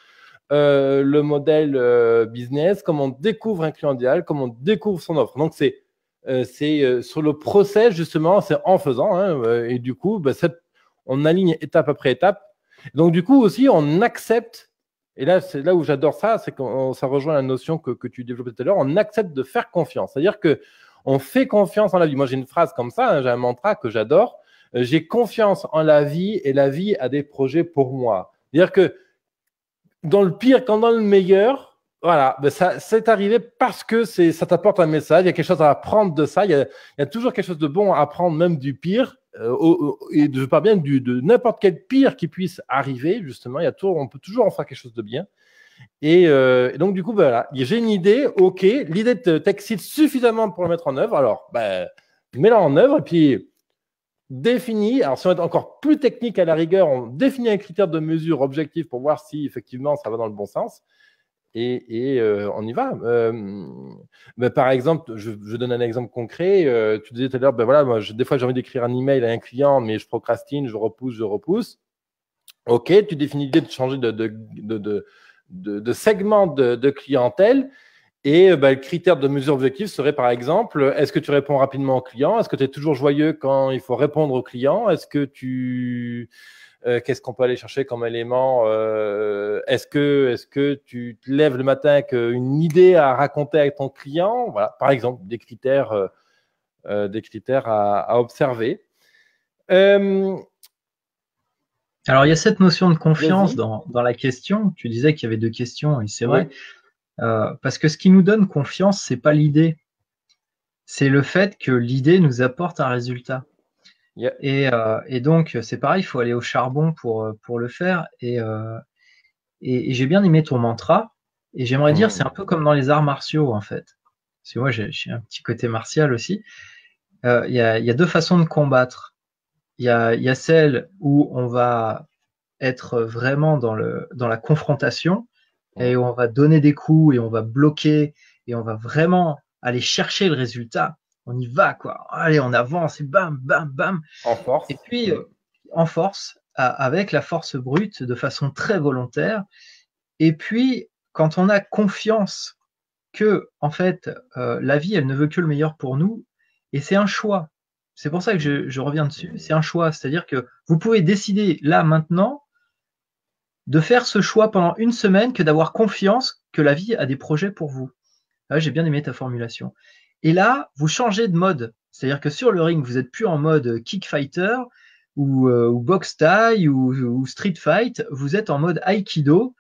le modèle business, comme on découvre un client idéal, comme on découvre son offre. Donc, c'est sur le process, justement, c'est en faisant. Hein, et du coup, on aligne étape après étape. Donc, du coup, aussi, on accepte, et là, c'est là où j'adore ça, c'est que ça rejoint la notion que tu développais tout à l'heure, on accepte de faire confiance. C'est-à-dire qu'on fait confiance en la vie. Moi, j'ai une phrase comme ça, hein, j'ai un mantra que j'adore. J'ai confiance en la vie et la vie a des projets pour moi. C'est-à-dire que dans le pire comme dans le meilleur, voilà, ben ça, c'est arrivé parce que ça t'apporte un message, il y a quelque chose à apprendre de ça, il y a toujours quelque chose de bon à apprendre, même du pire. Et je parle bien de n'importe quel pire qui puisse arriver, justement, on peut toujours en faire quelque chose de bien. Et donc, du coup, ben, voilà, j'ai une idée, ok, l'idée t'excite suffisamment pour la mettre en œuvre, alors, ben, mets-la en œuvre, et puis définis, alors si on est encore plus technique à la rigueur, on définit un critère de mesure objectif pour voir si effectivement ça va dans le bon sens. Et on y va. Ben, par exemple, je donne un exemple concret. Tu disais tout à l'heure, ben voilà, moi, des fois j'ai envie d'écrire un email à un client, mais je procrastine, je repousse. Ok, tu définis l'idée de changer de segment de clientèle. Et ben, le critère de mesure objective serait par exemple, est-ce que tu réponds rapidement au client? Est-ce que tu es toujours joyeux quand il faut répondre au client? Est-ce que qu'est-ce qu'on peut aller chercher comme élément? Est-ce que tu te lèves le matin avec une idée à raconter avec ton client? Voilà, par exemple, des critères à observer. Alors, il y a cette notion de confiance Vas-y. dans la question. Tu disais qu'il y avait 2 questions, et c'est Oui. vrai. Parce que ce qui nous donne confiance, c'est pas l'idée. C'est le fait que l'idée nous apporte un résultat. Yeah. Et donc, c'est pareil, il faut aller au charbon pour le faire. Et j'ai bien aimé ton mantra. Et j'aimerais dire, c'est un peu comme dans les arts martiaux, en fait. Parce que moi, j'ai un petit côté martial aussi. Il y a 2 façons de combattre. Il y a celle où on va être vraiment dans la confrontation, et on va donner des coups et on va bloquer et on va vraiment aller chercher le résultat. On y va, quoi. Allez, on avance et bam, bam, bam. En force. Et puis, en force, avec la force brute, de façon très volontaire. Et puis, quand on a confiance que, en fait, la vie, elle ne veut que le meilleur pour nous, et c'est un choix. C'est pour ça que je reviens dessus. C'est un choix. C'est-à-dire que vous pouvez décider là, maintenant, de faire ce choix pendant une semaine que d'avoir confiance que la vie a des projets pour vous. Ah, j'ai bien aimé ta formulation. Et là, vous changez de mode. C'est-à-dire que sur le ring, vous n'êtes plus en mode kick fighter ou box tie ou street fight. Vous êtes en mode aikido.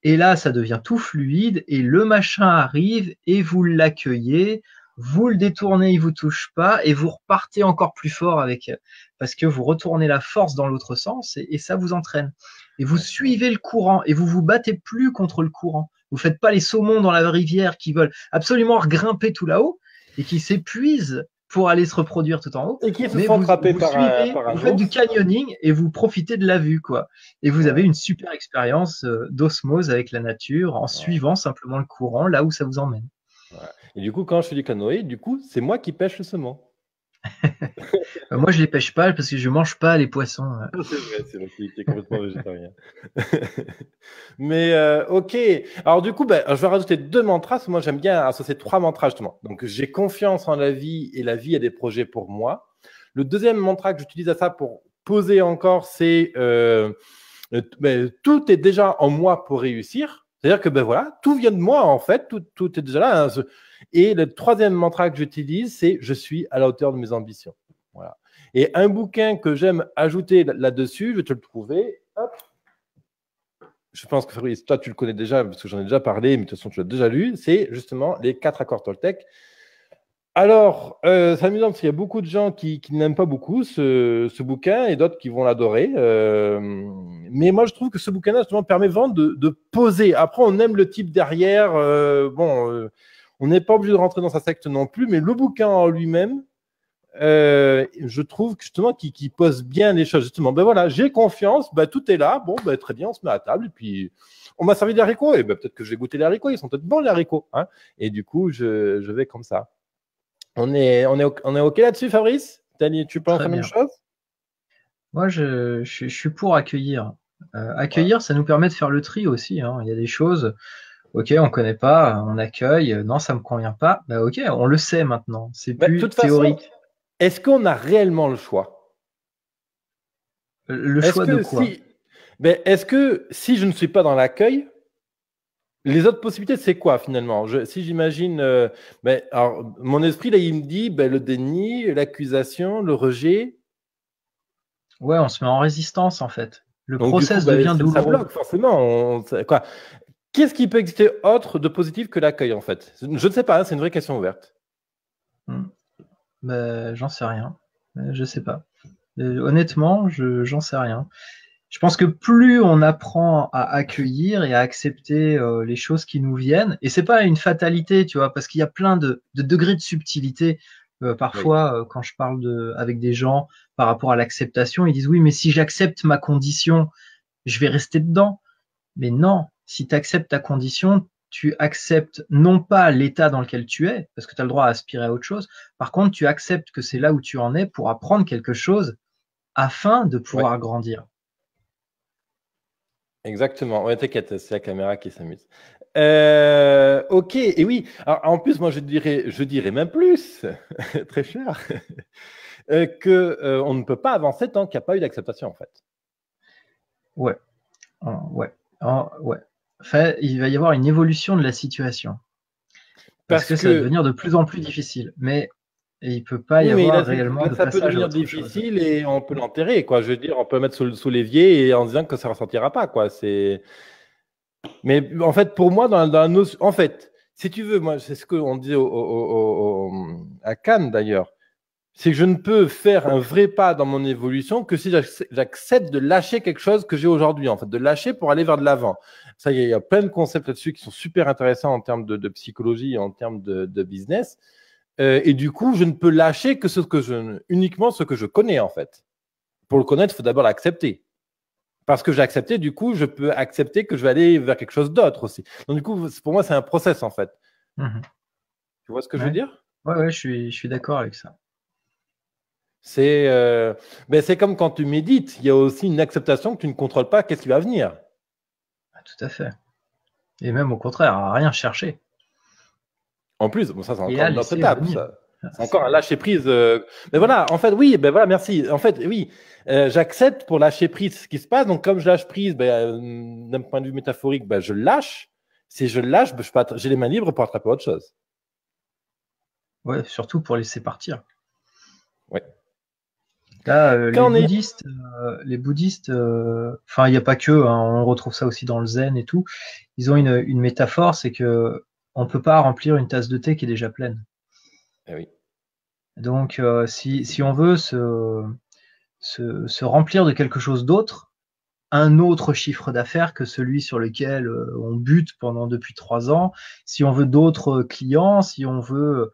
Et là, ça devient tout fluide et le machin arrive et vous l'accueillez, vous le détournez, il vous touche pas et vous repartez encore plus fort avec, parce que vous retournez la force dans l'autre sens et ça vous entraîne. Et vous suivez le courant et vous vous battez plus contre le courant. Vous faites pas les saumons dans la rivière qui veulent absolument grimper tout là-haut et qui s'épuisent pour aller se reproduire tout en haut. Et qui se Mais font vous frapper par un vous faites du canyoning et vous profitez de la vue, quoi. Et vous avez une super expérience d'osmose avec la nature en suivant simplement le courant là où ça vous emmène. Voilà. Et du coup, quand je fais du canoë, du coup, c'est moi qui pêche le saumon. Moi, je les pêche pas parce que je mange pas les poissons. C'est vrai, c'est moi qui est complètement végétarien. Mais ok. Alors du coup, ben, je vais rajouter 2 mantras. Moi, j'aime bien associer 3 mantras justement. Donc, j'ai confiance en la vie et la vie a des projets pour moi. Le deuxième mantra que j'utilise à ça pour poser encore, c'est ben, tout est déjà en moi pour réussir. C'est-à-dire que ben voilà, tout vient de moi en fait, tout est déjà là. Hein. Et le troisième mantra que j'utilise, c'est je suis à la hauteur de mes ambitions. Voilà. Et un bouquin que j'aime ajouter là-dessus, je vais te le trouver. Hop. Je pense que Fabrice, toi, tu le connais déjà, parce que j'en ai déjà parlé, mais de toute façon, tu l'as déjà lu. C'est justement les 4 accords Toltec. Alors, c'est amusant parce qu'il y a beaucoup de gens qui n'aiment pas beaucoup ce bouquin et d'autres qui vont l'adorer. Mais moi, je trouve que ce bouquin-là, justement, permet vraiment de poser. Après, on aime le type derrière. On n'est pas obligé de rentrer dans sa secte non plus, mais le bouquin en lui-même, je trouve justement qu'il pose bien les choses. Justement, ben voilà, j'ai confiance, ben tout est là. Bon, ben très bien, on se met à table et puis on m'a servi des haricots. Et ben peut-être que je vais goûter les haricots. Ils sont peut-être bons les haricots. Hein, et du coup, je vais comme ça. On est OK là-dessus, Fabrice? Tu penses la même chose? Moi, je suis pour accueillir. Accueillir, ça nous permet de faire le tri aussi. Hein. Il y a des choses, ok, on connaît pas, on accueille. Non, ça me convient pas. Bah ok, on le sait maintenant. C'est plus toute théorique. Façon, est-ce qu'on a réellement le choix? Le choix de quoi? Est-ce que si je ne suis pas dans l'accueil, les autres possibilités, c'est quoi finalement? Si j'imagine, alors, mon esprit, là, il me dit le déni, l'accusation, le rejet. Ouais, on se met en résistance en fait. Le Donc, du coup, process devient ça douloureux. bloque forcément. Quoi. Qu'est-ce qui peut exister autre de positif que l'accueil, en fait? Je ne sais pas, c'est une vraie question ouverte. J'en sais rien. Je sais pas. Honnêtement, j'en sais rien. Je pense que plus on apprend à accueillir et à accepter les choses qui nous viennent, et c'est pas une fatalité, tu vois, parce qu'il y a plein de degrés de subtilité. Parfois, quand je parle avec des gens par rapport à l'acceptation, ils disent oui, mais si j'accepte ma condition, je vais rester dedans. Mais non, si tu acceptes ta condition, tu acceptes non pas l'état dans lequel tu es, parce que tu as le droit à aspirer à autre chose. Par contre, tu acceptes que c'est là où tu en es pour apprendre quelque chose afin de pouvoir Ouais. grandir. Exactement. Ouais, t'inquiète, c'est la caméra qui s'amuse. Ok, et oui. Alors, en plus, moi, je dirais même plus, très cher, que on ne peut pas avancer tant qu'il n'y a pas eu d'acceptation, en fait. Ouais, ouais, ouais. Enfin, il va y avoir une évolution de la situation. Parce Parce que ça va que devenir de plus en plus difficile. Mais il peut pas y oui, mais avoir là, réellement de ça peut passage à devenir autre chose. difficile et on peut l'enterrer, quoi. Je veux dire, on peut mettre sous l'évier et en disant que ça ne ressortira pas, quoi. Mais en fait, pour moi, dans la notion, en fait, si tu veux, moi, c'est ce qu'on disait à Cannes d'ailleurs, c'est que je ne peux faire un vrai pas dans mon évolution que si j'accepte de lâcher quelque chose que j'ai aujourd'hui, en fait, de lâcher pour aller vers de l'avant. Ça, il y a plein de concepts là-dessus qui sont super intéressants en termes de psychologie et en termes de business. Et du coup, je ne peux lâcher que uniquement ce que je connais, en fait. Pour le connaître, il faut d'abord l'accepter. Parce que j'ai accepté, du coup, je peux accepter que je vais aller vers quelque chose d'autre aussi. Donc, du coup, pour moi, c'est un process, en fait. Mhm. Tu vois ce que je veux Ouais, dire? ouais, je suis d'accord avec ça. C'est comme quand tu médites, il y a aussi une acceptation que tu ne contrôles pas qu'est-ce qui va venir. Tout à fait. Et même au contraire, à rien chercher. En plus, bon, ça, c'est Et encore à une autre laisser étape. venir. Ça. C'est encore un lâcher prise. Mais voilà, en fait, oui, ben voilà, merci. En fait, oui, j'accepte pour lâcher prise ce qui se passe. Donc, comme je lâche prise, d'un point de vue métaphorique, je lâche. Si je lâche, j'ai les mains libres pour attraper autre chose. Ouais, surtout pour laisser partir. Ouais. Là, Quand on est les bouddhistes, enfin, il n'y a pas que, hein, on retrouve ça aussi dans le zen et tout. Ils ont une métaphore, c'est que on peut pas remplir une tasse de thé qui est déjà pleine. Eh oui. Donc, si on veut se remplir de quelque chose d'autre, un autre chiffre d'affaires que celui sur lequel on bute depuis 3 ans, si on veut d'autres clients, si on veut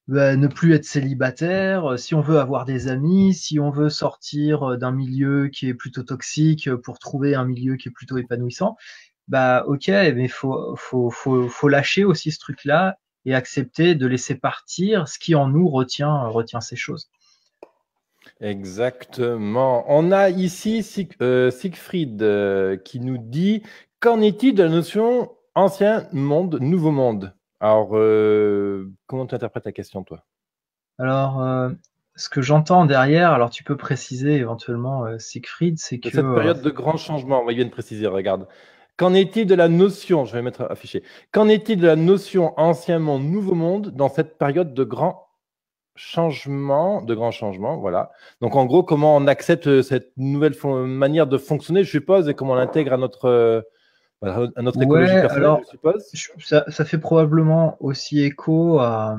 ne plus être célibataire, si on veut avoir des amis, si on veut sortir d'un milieu qui est plutôt toxique pour trouver un milieu qui est plutôt épanouissant, ok, mais faut lâcher aussi ce truc-là et accepter de laisser partir ce qui en nous retient ces choses. Exactement. On a ici Siegfried qui nous dit qu'en est-il de la notion ancien monde, nouveau monde? Alors, comment tu interprètes la question, toi? Alors, ce que j'entends derrière, alors tu peux préciser éventuellement, Siegfried, c'est De que cette période de grands changements, on va bien préciser, regarde. Qu'en est-il de la notion, je vais mettre affiché, qu'en est-il de la notion ancien monde, nouveau monde dans cette période de grands changements, voilà. Donc, en gros, comment on accepte cette nouvelle manière de fonctionner, je suppose, et comment on l'intègre à notre ouais, écologie personnelle, alors je suppose. ça fait probablement aussi écho à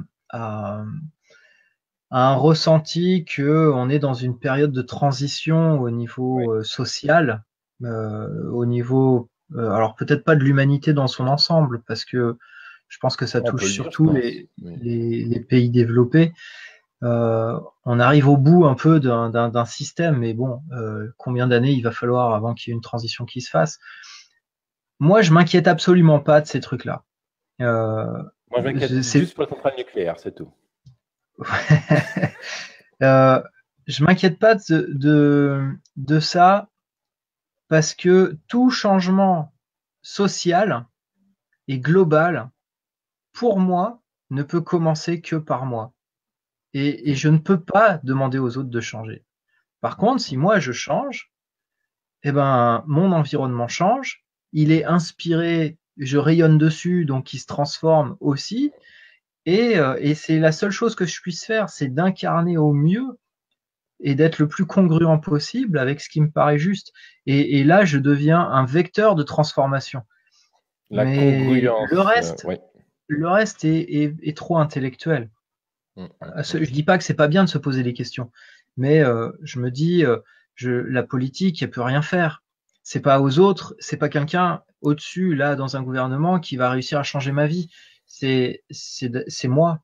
un ressenti que on est dans une période de transition au Oui. niveau social, au niveau, alors peut-être pas de l'humanité dans son ensemble, parce que je pense que ça On peut touche le dire, je surtout pense. Oui. les pays développés. On arrive au bout un peu d'un système, mais bon, combien d'années il va falloir avant qu'il y ait une transition qui se fasse? Moi, je m'inquiète absolument pas de ces trucs-là. Moi, je m'inquiète C'est juste pour la centrale nucléaire, c'est tout. je m'inquiète pas de ça parce que tout changement social et global, pour moi, ne peut commencer que par moi. Et je ne peux pas demander aux autres de changer. Par contre, si moi je change, eh ben, mon environnement change, il est inspiré, je rayonne dessus, donc il se transforme aussi. Et c'est la seule chose que je puisse faire, c'est d'incarner au mieux et d'être le plus congruent possible avec ce qui me paraît juste. Et là, je deviens un vecteur de transformation. La Mais congruence, oui. le reste est trop intellectuel. Je dis pas que c'est pas bien de se poser des questions, mais je me dis, la politique, elle peut rien faire. C'est pas aux autres, c'est pas quelqu'un au-dessus, là, dans un gouvernement, qui va réussir à changer ma vie. C'est moi.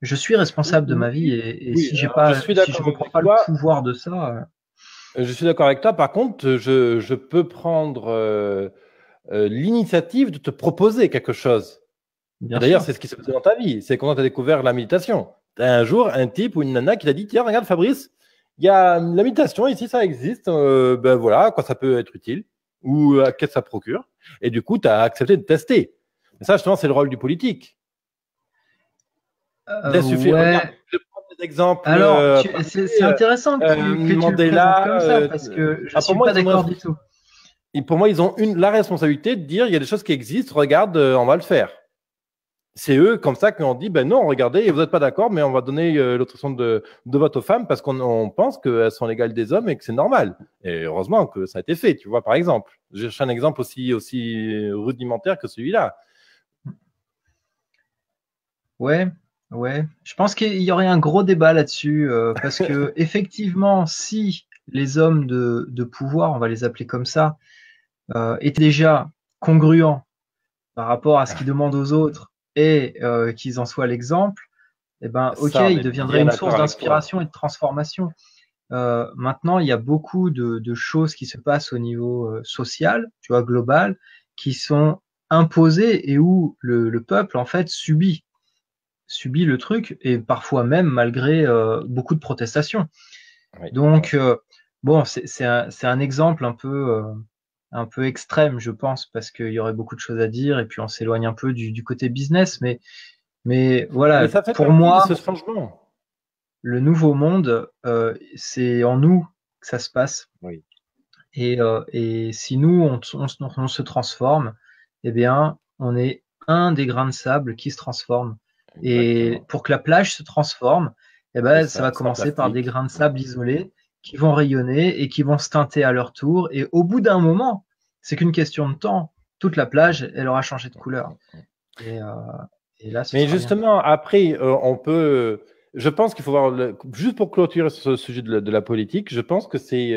Je suis responsable de ma vie, et Oui, si j'ai alors, pas, je suis si je d'accord reprends avec pas le toi. pouvoir de ça, Je suis d'accord avec toi. Par contre, je peux prendre l'initiative de te proposer quelque chose. Et bien d'ailleurs, sûr. c'est ce qui s'est passé dans ta vie. C'est quand tu as découvert la méditation. Tu as un jour un type ou une nana qui t'a dit, tiens, regarde Fabrice, il y a la méditation ici, ça existe. Ben voilà, quoi ça peut être utile ou qu'est-ce que ça procure. Et du coup, tu as accepté de tester. Et ça, justement, c'est le rôle du politique. D'insuffler. Regarde, Ouais. je prends des exemples. Alors, c'est intéressant que tu le présentes Mandela. comme ça, parce que je Pour suis moi, pas d'accord du tout. pour moi, ils ont la responsabilité de dire il y a des choses qui existent, regarde, on va le faire. C'est eux, comme ça, qui ont dit ben non, regardez, vous n'êtes pas d'accord, mais on va donner l'autorisation de vote aux femmes parce qu'on pense qu'elles sont l'égale des hommes et que c'est normal. Et heureusement que ça a été fait, tu vois, par exemple. Je cherche un exemple aussi rudimentaire que celui-là. Ouais, ouais. Je pense qu'il y aurait un gros débat là-dessus, parce que effectivement, si les hommes de pouvoir, on va les appeler comme ça, étaient déjà congruents par rapport à ce qu'ils demandent aux autres, et qu'ils en soient l'exemple, eh ben, ok, Ça, on ils est deviendraient bien une d'accord source avec toi. d'inspiration et de transformation. Maintenant, il y a beaucoup de choses qui se passent au niveau social, tu vois, global, qui sont imposées, et où le peuple, en fait, subit le truc, et parfois même malgré beaucoup de protestations. Oui. Donc, bon, c'est un exemple un peu extrême, je pense, parce qu'il y aurait beaucoup de choses à dire, et puis on s'éloigne un peu du côté business, mais Mais voilà, ça fait pour partie de moi, ce changement. le nouveau monde, c'est en nous que ça se passe. Oui, Et si nous, on se transforme, eh bien, on est un des grains de sable qui se transforme. Et exactement. pour que la plage se transforme, eh C'est ben, ça ça, va sans commencer par des plastique. grains de sable isolés qui vont rayonner et qui vont se teinter à leur tour. Et au bout d'un moment, c'est qu'une question de temps, toute la plage, elle aura changé de couleur. Et, euh, et là, ce Mais sera bien. justement, après, on peut. Je pense qu'il faut voir. Juste pour clôturer sur ce sujet de la politique, je pense que c'est.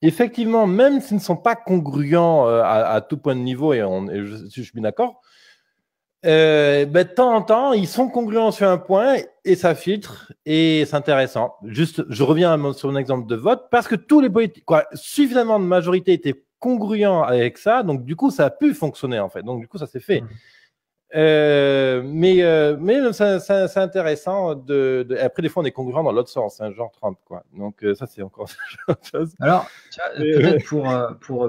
Effectivement, même s'ils ne sont pas congruents à tout point de niveau, et je suis bien d'accord, de temps en temps, ils sont congruents sur un point et ça filtre et c'est intéressant. Juste, je reviens sur un exemple de vote parce que tous les politiques, quoi, suffisamment de majorité étaient congruents avec ça, donc du coup, ça a pu fonctionner en fait. Donc du coup, ça s'est fait. Mm. Mais c'est intéressant après, des fois, on est congruent dans l'autre sens, hein, genre Trump, quoi. Donc ça, c'est encore autre chose. Alors, peut-être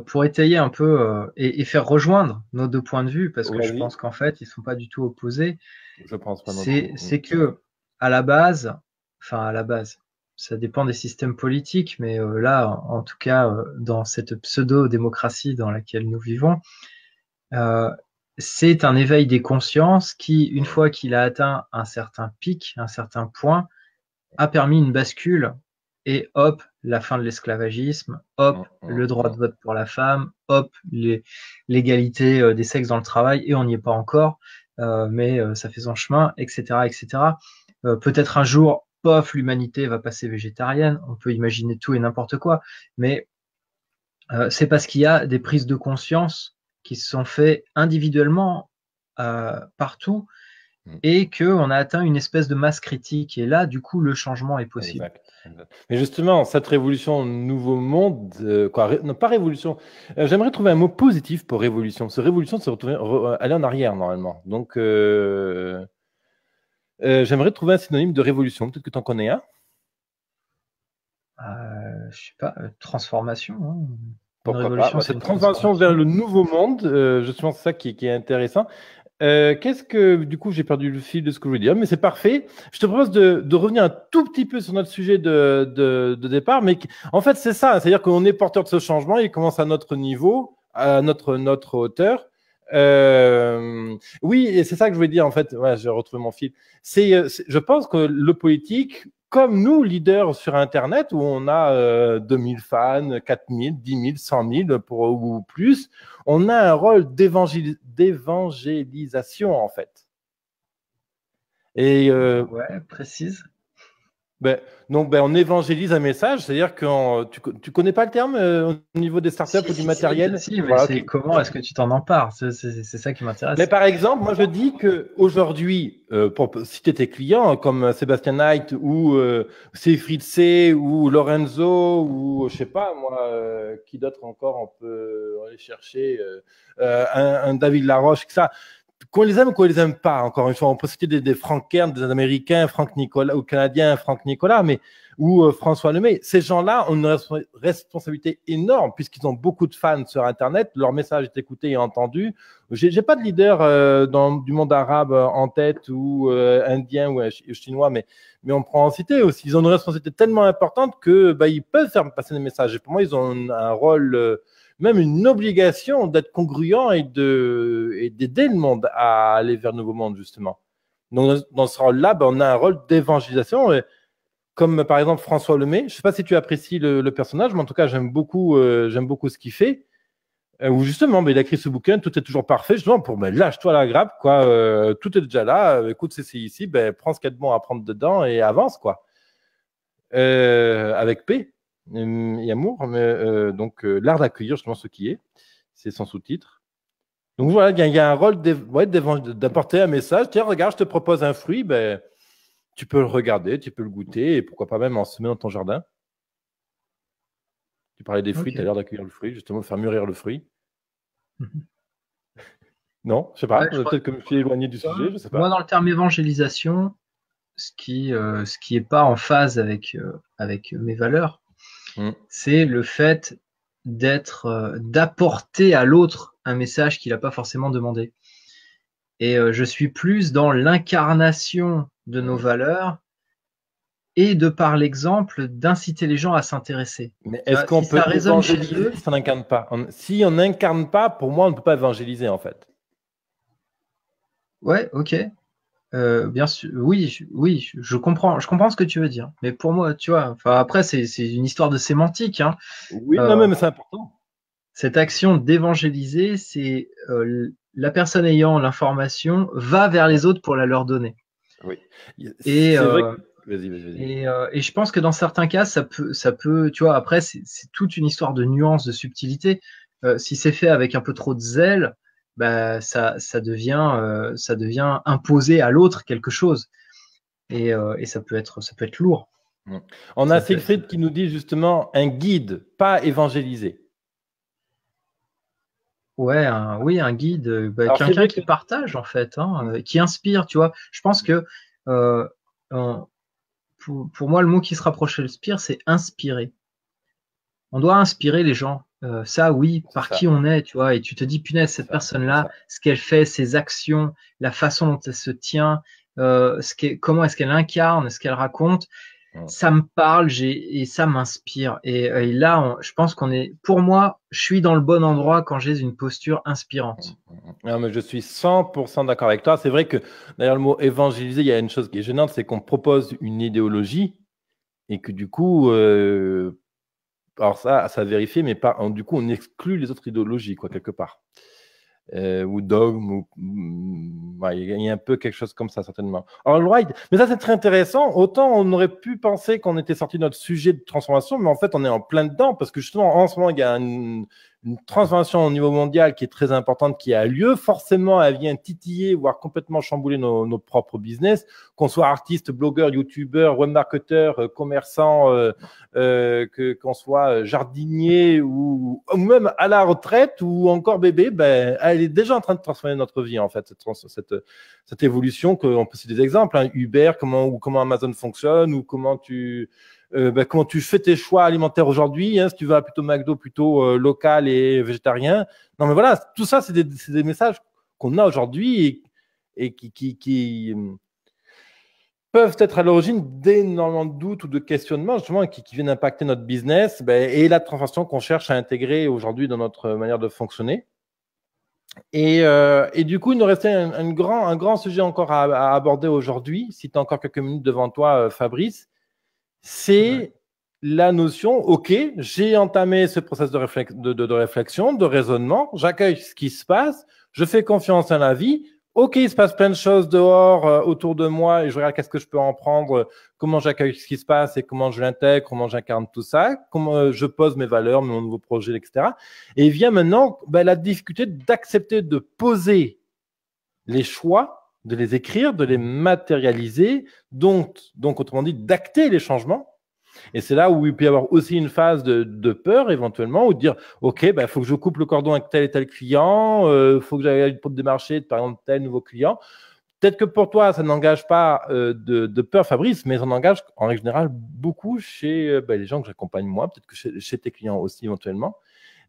pour étayer un peu et faire rejoindre nos deux points de vue, parce que je Vas-y, pense qu'en fait, ils sont pas du tout opposés, je pense pas non plus. c'est que à la base, enfin à la base, ça dépend des systèmes politiques, mais là, en tout cas, dans cette pseudo-démocratie dans laquelle nous vivons, euh, c'est un éveil des consciences qui, une fois qu'il a atteint un certain pic, un certain point, a permis une bascule, et hop, la fin de l'esclavagisme, hop, le droit de vote pour la femme, hop, l'égalité des sexes dans le travail, et on n'y est pas encore, mais ça fait son chemin, etc., etc. Peut-être un jour, pof, l'humanité va passer végétarienne, on peut imaginer tout et n'importe quoi, mais c'est parce qu'il y a des prises de conscience qui se sont faites individuellement partout, et qu'on a atteint une espèce de masse critique. Et là, du coup, le changement est possible. Exact. Mais justement, cette révolution nouveau monde, non pas révolution, j'aimerais trouver un mot positif pour révolution. Ce révolution, c'est aller en arrière normalement. Donc, j'aimerais trouver un synonyme de révolution. Peut-être que tu en connais un. Je sais pas, transformation. Hein. Une Pourquoi pas. révolution, c'est Cette une transformation vers transformation. le nouveau monde, justement, c'est ça qui est intéressant. Qu'est-ce que, du coup, j'ai perdu le fil de ce que je voulais dire, mais c'est parfait. Je te propose de revenir un tout petit peu sur notre sujet de départ, mais en fait, c'est ça, c'est-à-dire qu'on est porteur de ce changement, il commence à notre niveau, à notre hauteur. Oui, et c'est ça que je voulais dire, en fait, ouais, j'ai retrouvé mon fil. Je pense que le politique comme nous, leaders sur Internet, où on a 2000 fans, 4000, 10 000, 100 000 ou plus, on a un rôle d'évangélisation, en fait. Et ouais, précise. On évangélise un message, c'est-à-dire que tu connais pas le terme au niveau des startups ou du matériel? Si, mais Voilà, c'est comment est-ce que tu t'en empares? C'est ça qui m'intéresse. Mais par exemple, moi je dis qu'aujourd'hui, pour citer tes clients comme Sébastien Knight ou Siegfried C ou Lorenzo ou je sais pas moi, qui d'autre encore on peut aller chercher, un David Laroche, ça. Qu'on les aime ou qu'on les aime pas, encore une fois, on peut citer des Frank Kern, des Américains, Franck Nicolas, ou Canadiens, Franck Nicolas, ou François Lemay. Ces gens-là ont une responsabilité énorme puisqu'ils ont beaucoup de fans sur Internet, leur message est écouté et entendu. J'ai pas de leader du monde arabe en tête ou indien ou chinois, mais on prend en cité aussi. Ils ont une responsabilité tellement importante que ils peuvent faire passer des messages. Et pour moi, ils ont un rôle même une obligation d'être congruent et d'aider le monde à aller vers un nouveau monde, justement. Donc, dans ce rôle-là, on a un rôle d'évangélisation, comme par exemple François Lemay. Je ne sais pas si tu apprécies le personnage, mais en tout cas, j'aime beaucoup ce qu'il fait. Où justement, il a écrit ce bouquin, tout est toujours parfait, justement, pour lâche-toi la grappe, quoi. Tout est déjà là, écoute, c'est ici, prends ce qu'il y a de bon à prendre dedans et avance, quoi. Avec paix et amour, mais l'art d'accueillir justement ce qui est, c'est son sous-titre. Donc voilà, il y a un rôle d'apporter un message. Tiens, regarde, je te propose un fruit, tu peux le regarder, tu peux le goûter, et pourquoi pas même en semer dans ton jardin. Tu parlais des fruits, tu as l'air d'accueillir le fruit, justement, de faire mûrir le fruit. Non, je sais pas, peut-être que je me suis éloigné du sujet, je sais pas. Moi, dans le terme évangélisation, ce qui est pas en phase avec mes valeurs, c'est le fait d'apporter à l'autre un message qu'il n'a pas forcément demandé. Et je suis plus dans l'incarnation de nos valeurs et de par l'exemple d'inciter les gens à s'intéresser. Mais est-ce qu'on peut évangéliser si on n'incarne pas? Si on n'incarne pas, pour moi, on ne peut pas évangéliser en fait. Ouais, ok. Bien sûr, oui, je comprends ce que tu veux dire. Mais pour moi, tu vois, après, c'est une histoire de sémantique, hein. Oui, non, mais c'est important. Cette action d'évangéliser, c'est la personne ayant l'information va vers les autres pour la leur donner. Oui. Et c'est vrai que... Vas-y. Et je pense que dans certains cas, ça peut, tu vois, après, c'est toute une histoire de nuances, de subtilité. Si c'est fait avec un peu trop de zèle, ça devient imposer à l'autre quelque chose. Et ça peut être lourd. On a Siegfried qui nous dit justement un guide, pas évangélisé. Ouais, un guide, quelqu'un qui partage en fait, qui inspire, tu vois. Je pense que pour moi, le mot qui se rapproche le pire, c'est inspirer. On doit inspirer les gens. Ça, oui, par qui on est, tu vois. Et tu te dis, punaise, cette personne-là, ce qu'elle fait, ses actions, la façon dont elle se tient, comment est-ce qu'elle incarne, ce qu'elle raconte, ça me parle et ça m'inspire. Et là, je pense pour moi, je suis dans le bon endroit quand j'ai une posture inspirante. Non, mais je suis 100% d'accord avec toi. C'est vrai que, d'ailleurs, le mot évangéliser, il y a une chose qui est gênante, c'est qu'on propose une idéologie et que du coup, alors ça vérifie, mais du coup, on exclut les autres idéologies, quoi, quelque part. Ou dogme, il y a un peu quelque chose comme ça, certainement. All right. Mais ça, c'est très intéressant. Autant on aurait pu penser qu'on était sorti de notre sujet de transformation, mais en fait, on est en plein dedans parce que justement, en ce moment, il y a une transformation au niveau mondial qui est très importante, qui a lieu. Forcément, elle vient titiller, voire complètement chambouler nos propres business, qu'on soit artiste, blogueur, youtubeur, webmarketeur, commerçant, qu'on soit jardinier ou même à la retraite ou encore bébé, elle est déjà en train de transformer notre vie, en fait, cette évolution. On peut citer des exemples, Uber, comment Amazon fonctionne, ou comment tu fais tes choix alimentaires aujourd'hui, si tu vas plutôt McDo, plutôt local et végétarien. Non, mais voilà, tout ça, c'est des messages qu'on a aujourd'hui et qui peuvent être à l'origine d'énormément de doutes ou de questionnements, justement, qui viennent impacter notre business et la transformation qu'on cherche à intégrer aujourd'hui dans notre manière de fonctionner. Et du coup, il nous restait un grand sujet encore à aborder aujourd'hui. Si tu as encore quelques minutes devant toi, Fabrice, c'est la notion, OK, j'ai entamé ce processus de réflexion, de raisonnement, j'accueille ce qui se passe, je fais confiance à la vie. OK, il se passe plein de choses dehors, autour de moi, et je regarde qu'est-ce que je peux en prendre, comment j'accueille ce qui se passe et comment je l'intègre, comment j'incarne tout ça, comment je pose mes valeurs, mon nouveau projet, etc. Et vient maintenant la difficulté d'accepter de poser les choix, de les écrire, de les matérialiser, donc autrement dit, d'acter les changements. Et c'est là où il peut y avoir aussi une phase de peur éventuellement, ou de dire, OK, il faut que je coupe le cordon avec tel et tel client, faut que j'aille pour démarcher, par exemple, tel nouveau client. Peut-être que pour toi, ça n'engage pas de peur, Fabrice, mais ça engage en règle générale beaucoup chez les gens que j'accompagne moi, peut-être que chez tes clients aussi éventuellement.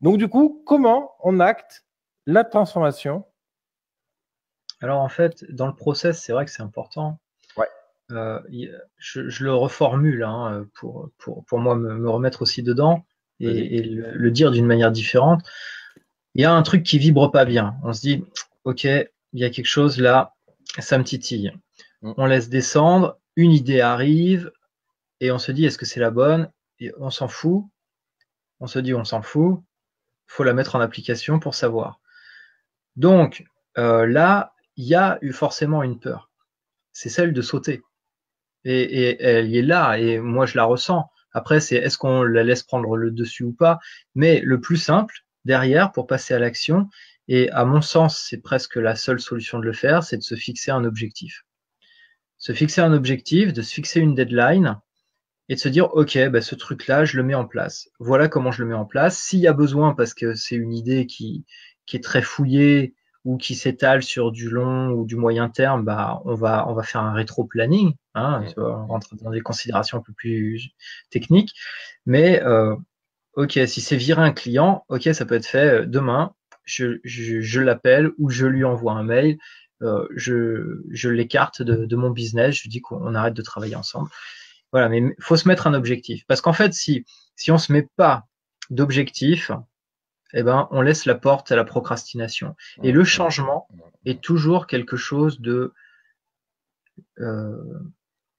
Donc du coup, comment on acte la transformation? Alors en fait, dans le process, c'est vrai que c'est important. Ouais. Je le reformule hein, pour moi me remettre aussi dedans et le dire d'une manière différente. Il y a un truc qui vibre pas bien. On se dit, OK, il y a quelque chose là, ça me titille. On laisse descendre, une idée arrive et on se dit, est-ce que c'est la bonne? Et on s'en fout. On se dit, on s'en fout. Faut la mettre en application pour savoir. Donc là, il y a eu forcément une peur. C'est celle de sauter. Et elle y est là, et moi je la ressens. Après, c'est est-ce qu'on la laisse prendre le dessus ou pas. Mais le plus simple, derrière, pour passer à l'action, et à mon sens, c'est presque la seule solution de le faire, c'est de se fixer un objectif. Se fixer un objectif, de se fixer une deadline, et de se dire, OK, ce truc-là, je le mets en place. Voilà comment je le mets en place. S'il y a besoin, parce que c'est une idée qui est très fouillée, ou qui s'étale sur du long ou du moyen terme, on va faire un rétro-planning, hein, on rentre dans des considérations un peu plus techniques. Mais OK, si c'est virer un client, OK, ça peut être fait demain. Je l'appelle ou je lui envoie un mail. Je l'écarte de mon business. Je lui dis qu'on arrête de travailler ensemble. Voilà, mais faut se mettre un objectif. Parce qu'en fait, si on se met pas d'objectif, on laisse la porte à la procrastination. Et le changement est toujours quelque chose de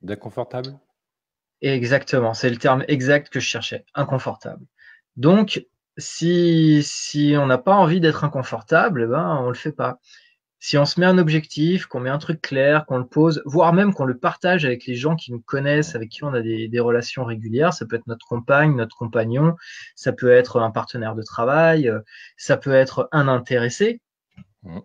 d'inconfortable. Exactement, c'est le terme exact que je cherchais, inconfortable. Donc, si on n'a pas envie d'être inconfortable, on le fait pas. Si on se met un objectif, qu'on met un truc clair, qu'on le pose, voire même qu'on le partage avec les gens qui nous connaissent, avec qui on a des relations régulières, ça peut être notre compagne, notre compagnon, ça peut être un partenaire de travail, ça peut être un intéressé, on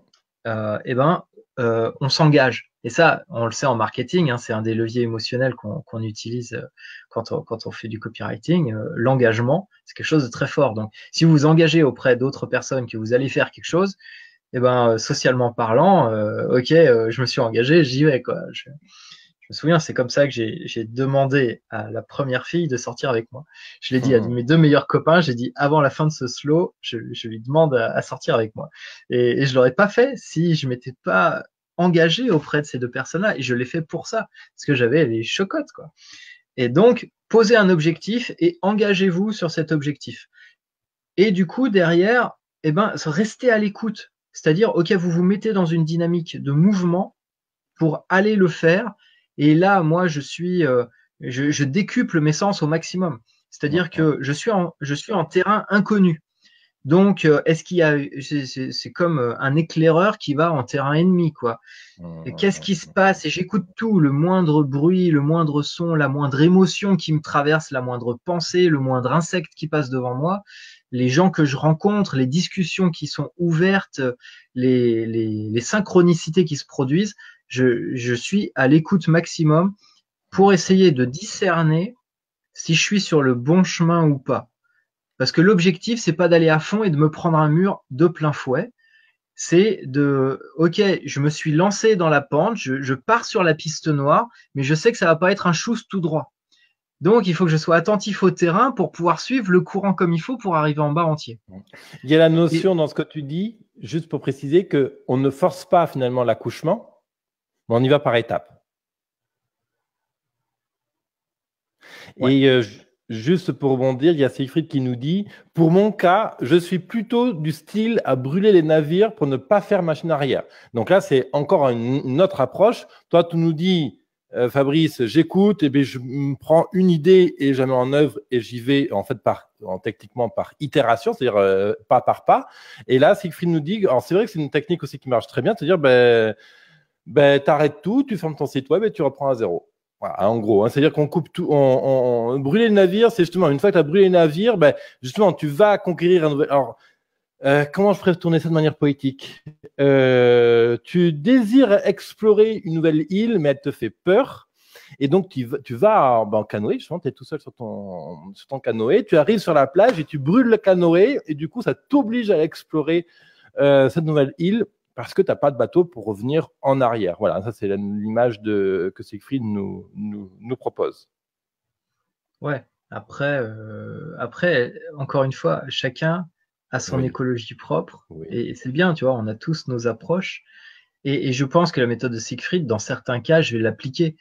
s'engage. Et ça, on le sait en marketing, hein, c'est un des leviers émotionnels qu'on utilise quand on fait du copywriting. L'engagement, c'est quelque chose de très fort. Donc, si vous vous engagez auprès d'autres personnes que vous allez faire quelque chose, socialement parlant, OK, je me suis engagé, j'y vais, quoi. Je me souviens, c'est comme ça que j'ai demandé à la première fille de sortir avec moi. Je l'ai dit à mes deux meilleurs copains, j'ai dit avant la fin de ce slow, je lui demande à sortir avec moi. Et je l'aurais pas fait si je m'étais pas engagé auprès de ces deux personnes-là. Et je l'ai fait pour ça, parce que j'avais les chocottes, quoi. Et donc, posez un objectif et engagez-vous sur cet objectif. Et du coup, derrière, restez à l'écoute. C'est-à-dire, OK, vous vous mettez dans une dynamique de mouvement pour aller le faire. Et là, moi, je décuple mes sens au maximum. C'est-à-dire que je suis en terrain inconnu. Donc, est-ce qu'il y a, c'est comme un éclaireur qui va en terrain ennemi, quoi. Qu'est-ce qui se passe? Et j'écoute tout, le moindre bruit, le moindre son, la moindre émotion qui me traverse, la moindre pensée, le moindre insecte qui passe devant moi, les gens que je rencontre, les discussions qui sont ouvertes, les synchronicités qui se produisent. Je suis à l'écoute maximum pour essayer de discerner si je suis sur le bon chemin ou pas. Parce que l'objectif, c'est pas d'aller à fond et de me prendre un mur de plein fouet. C'est OK, je me suis lancé dans la pente, je pars sur la piste noire, mais je sais que ça va pas être un chousse tout droit. Donc, il faut que je sois attentif au terrain pour pouvoir suivre le courant comme il faut pour arriver en bas entier. Il y a la notion dans ce que tu dis, juste pour préciser, qu'on ne force pas finalement l'accouchement, mais on y va par étapes. Ouais. Et juste pour rebondir, il y a Siegfried qui nous dit « Pour mon cas, je suis plutôt du style à brûler les navires pour ne pas faire machine arrière. » Donc là, c'est encore une autre approche. Toi, tu nous dis Fabrice, j'écoute, et bien je me prends une idée et je la mets en œuvre et j'y vais en fait techniquement par itération, c'est-à-dire pas par pas. Et là, Siegfried nous dit, alors c'est vrai que c'est une technique aussi qui marche très bien, c'est-à-dire t'arrêtes tout, tu fermes ton site web et tu reprends à zéro. Voilà, en gros, hein, c'est-à-dire qu'on coupe tout, on brûler le navire, c'est justement une fois que tu as brûlé le navire, justement tu vas conquérir un nouvel. Alors, comment je pourrais tourner ça de manière poétique? Tu désires explorer une nouvelle île, mais elle te fait peur. Et donc, tu vas en canoë, justement, tu es tout seul sur ton canoë, tu arrives sur la plage et tu brûles le canoë, et du coup, ça t'oblige à explorer cette nouvelle île parce que tu n'as pas de bateau pour revenir en arrière. Voilà, ça, c'est l'image que Siegfried nous propose. Ouais, après, encore une fois, chacun a son écologie propre, et c'est bien, tu vois, on a tous nos approches, et je pense que la méthode de Siegfried, dans certains cas, je vais l'appliquer.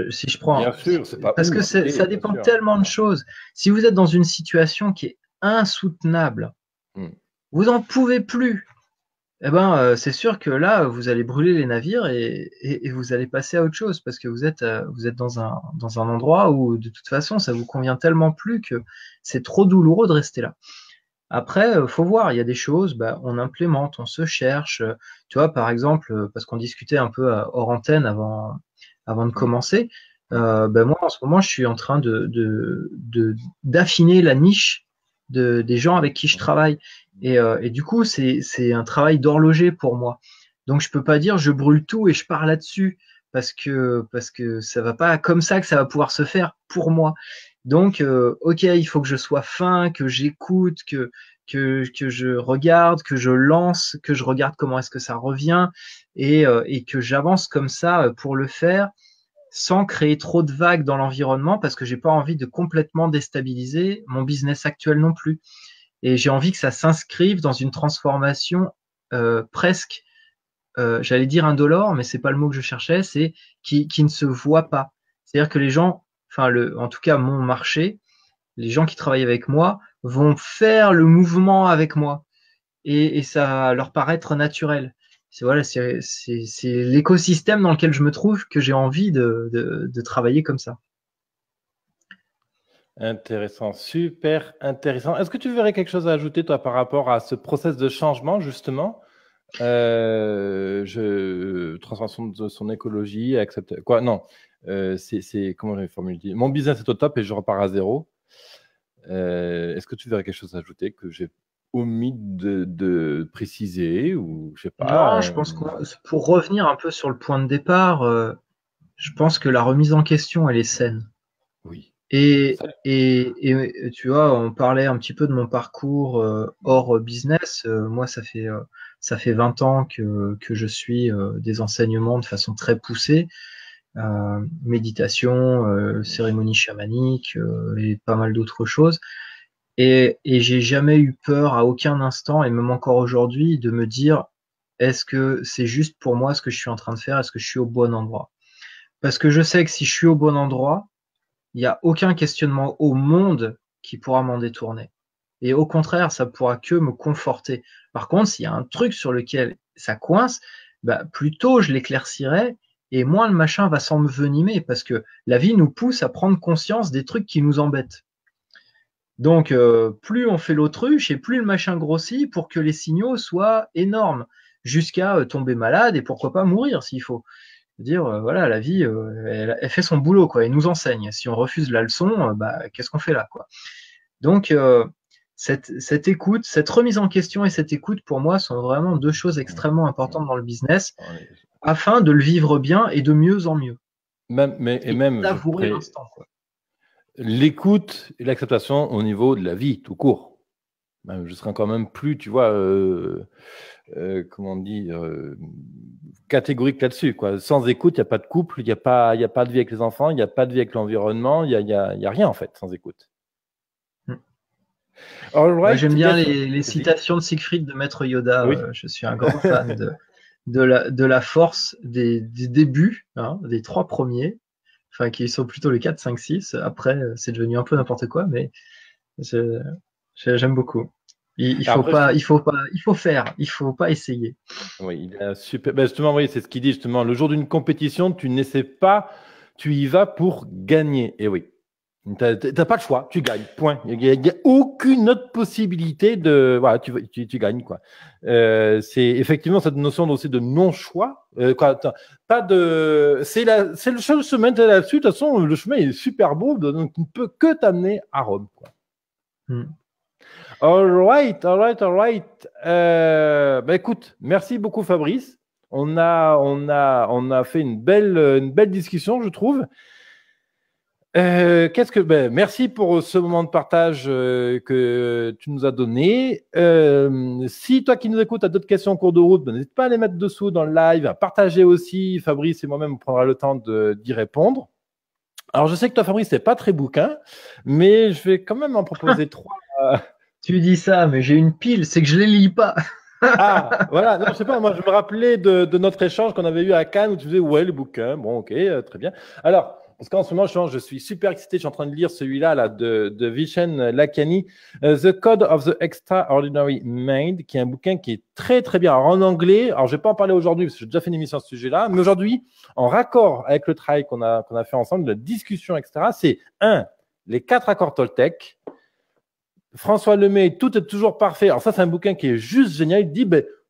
Si je prends, bien sûr, c'est pas parce que ça dépend tellement de choses. Si vous êtes dans une situation qui est insoutenable, vous n'en pouvez plus, c'est sûr que là, vous allez brûler les navires et vous allez passer à autre chose, parce que vous êtes dans un endroit où de toute façon ça vous convient tellement plus que c'est trop douloureux de rester là. Après, faut voir, il y a des choses, on implémente, on se cherche. Tu vois, par exemple, parce qu'on discutait un peu hors antenne avant de commencer, moi en ce moment je suis en train d'affiner la niche des gens avec qui je travaille. Et du coup, c'est un travail d'horloger pour moi. Donc, je peux pas dire je brûle tout et je pars là-dessus, parce que ça va pas comme ça que ça va pouvoir se faire pour moi. Donc, ok, il faut que je sois fin, que j'écoute, que je regarde, que je lance, que je regarde comment est-ce que ça revient, et que j'avance comme ça pour le faire, sans créer trop de vagues dans l'environnement, parce que j'ai pas envie de complètement déstabiliser mon business actuel non plus. Et j'ai envie que ça s'inscrive dans une transformation presque, j'allais dire indolore, mais c'est pas le mot que je cherchais, c'est qui ne se voit pas. C'est-à-dire que les gens, en tout cas mon marché, les gens qui travaillent avec moi vont faire le mouvement avec moi, et ça va leur paraître naturel. C'est l'écosystème dans lequel je me trouve, que j'ai envie de travailler comme ça. Intéressant, super intéressant. Est-ce que tu verrais quelque chose à ajouter, toi, par rapport à ce process de changement, justement, transformation de son écologie, accepter quoi? Non, c'est comment j'ai formulé? Mon business est au top et je repars à zéro. Est-ce que tu verrais quelque chose à ajouter que j'ai omis de préciser, ou je sais pas? Non, je pense que pour revenir un peu sur le point de départ, je pense que la remise en question, elle est saine. Oui. Et tu vois, on parlait un petit peu de mon parcours hors business. Moi, ça fait 20 ans que je suis des enseignements de façon très poussée, méditation, cérémonie chamanique et pas mal d'autres choses. Et j'ai jamais eu peur à aucun instant, et même encore aujourd'hui, de me dire, est-ce que c'est juste pour moi ce que je suis en train de faire? Est-ce que je suis au bon endroit? Parce que je sais que si je suis au bon endroit, il n'y a aucun questionnement au monde qui pourra m'en détourner. Et au contraire, ça pourra que me conforter. Par contre, s'il y a un truc sur lequel ça coince, plus tôt je l'éclaircirai, et moins le machin va s'envenimer, parce que la vie nous pousse à prendre conscience des trucs qui nous embêtent. Donc, plus on fait l'autruche, et plus le machin grossit, pour que les signaux soient énormes, jusqu'à tomber malade, et pourquoi pas mourir s'il faut. Dire voilà, la vie elle fait son boulot, quoi, et nous enseigne. Si on refuse la leçon, qu'est-ce qu'on fait là, quoi? Donc cette écoute, cette remise en question et cette écoute, pour moi, sont vraiment deux choses extrêmement importantes dans le business, afin de le vivre bien et de mieux en mieux. Même savourer l'instant, quoi. L'écoute et l'acceptation au niveau de la vie tout court. Je serais quand même plus, tu vois, comment dire, catégorique là-dessus, quoi. Sans écoute, il n'y a pas de couple, il n'y a pas de vie avec les enfants, il n'y a pas de vie avec l'environnement, il n'y a rien, en fait, sans écoute. Right, j'aime bien les citations de Siegfried, de Maître Yoda. Oui. Je suis un grand fan de la force des débuts, des 3 premiers, enfin qui sont plutôt les 4, 5, 6. Après, c'est devenu un peu n'importe quoi, mais j'aime beaucoup. Il faut faire, il faut pas essayer. Oui, il est super. Justement, oui, c'est ce qu'il dit, justement. Le jour d'une compétition, tu tu y vas pour gagner. Et oui, tu n'as pas le choix, tu gagnes, point. Il n'y a aucune autre possibilité de… Voilà, tu gagnes, quoi. C'est effectivement cette notion aussi de non-choix. Pas de… C'est le seul chemin là-dessus. De toute façon, le chemin est super beau, donc il ne peut que t'amener à Rome, quoi. All right. Écoute, merci beaucoup, Fabrice. On a fait une belle discussion, je trouve. Merci pour ce moment de partage que tu nous as donné. Si toi qui nous écoutes as d'autres questions en cours de route, n'hésite pas à les mettre dessous dans le live, à partager aussi. Fabrice et moi-même, on prendra le temps d'y répondre. Alors, je sais que toi, Fabrice, c'est pas très bouquin, mais je vais quand même en proposer 3. Tu dis ça, mais j'ai une pile, c'est que je les lis pas. Ah, voilà. Non, je sais pas. Moi, je me rappelais de notre échange qu'on avait eu à Cannes où tu disais, ouais, le bouquin. Bon, ok, très bien. Alors, parce qu'en ce moment, je suis super excité. Je suis en train de lire celui-là là, de Vishen Lakhiani, The Code of the Extraordinary Mind, qui est un bouquin qui est très, très bien. Alors, en anglais, alors je vais pas en parler aujourd'hui parce que j'ai déjà fait une émission à ce sujet-là, mais aujourd'hui, en raccord avec le travail qu'on a fait ensemble, la discussion, etc., c'est les 4 accords Toltec. François Lemay, tout est toujours parfait. Alors ça, c'est un bouquin qui est juste génial. Il dit,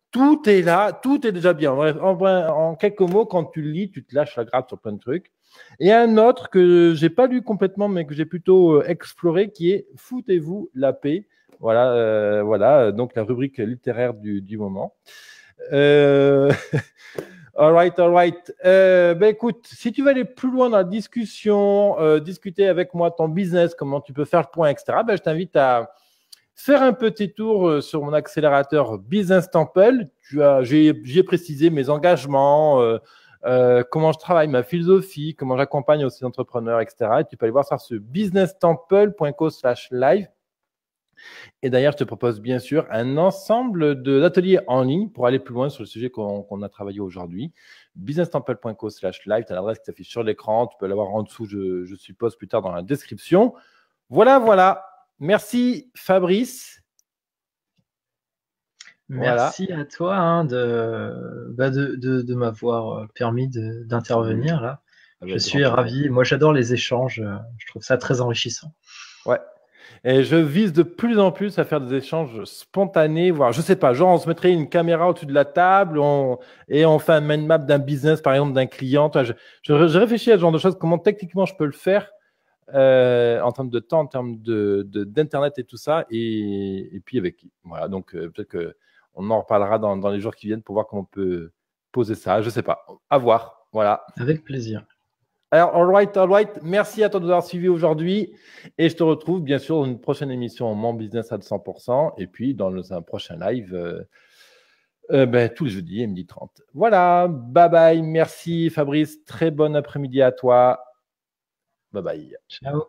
tout est là, tout est déjà bien. En quelques mots, quand tu le lis, tu te lâches la grappe sur plein de trucs. Et un autre que j'ai pas lu complètement, mais que j'ai plutôt exploré, qui est Foutez-vous la paix. Voilà, donc la rubrique littéraire du moment. All right. Écoute, si tu veux aller plus loin dans la discussion, discuter avec moi ton business, comment tu peux faire le point, etc., je t'invite à faire un petit tour sur mon accélérateur Business Temple. J'y ai précisé mes engagements, comment je travaille, ma philosophie, comment j'accompagne aussi les entrepreneurs, etc. Et tu peux aller voir ça sur businesstemple.co/live. Et d'ailleurs, je te propose bien sûr un ensemble d'ateliers en ligne pour aller plus loin sur le sujet qu'on a travaillé aujourd'hui. businesstemple.co/live, tu as l'adresse qui s'affiche sur l'écran. Tu peux l'avoir en dessous, je suppose, plus tard dans la description. Voilà. Merci, Fabrice. Merci à toi de m'avoir permis d'intervenir là. Je suis ravi. Moi, j'adore les échanges. Je trouve ça très enrichissant. Ouais. Et je vise de plus en plus à faire des échanges spontanés, voire, je sais pas, genre on se mettrait une caméra au-dessus de la table et on fait un mind map d'un business, par exemple, d'un client. Je réfléchis à ce genre de choses, comment techniquement je peux le faire en termes de temps, en termes d'internet et tout ça, et puis avec qui. Voilà, donc peut-être qu'on en reparlera dans les jours qui viennent pour voir comment on peut poser ça. Je sais pas, à voir. Voilà. Avec plaisir. Alors, all right. Merci à toi de nous avoir suivis aujourd'hui. Et je te retrouve bien sûr dans une prochaine émission Mon Business à 200%. Et puis dans un prochain live tous les jeudis, midi 30. Voilà. Bye bye. Merci Fabrice. Très bon après-midi à toi. Bye bye. Ciao.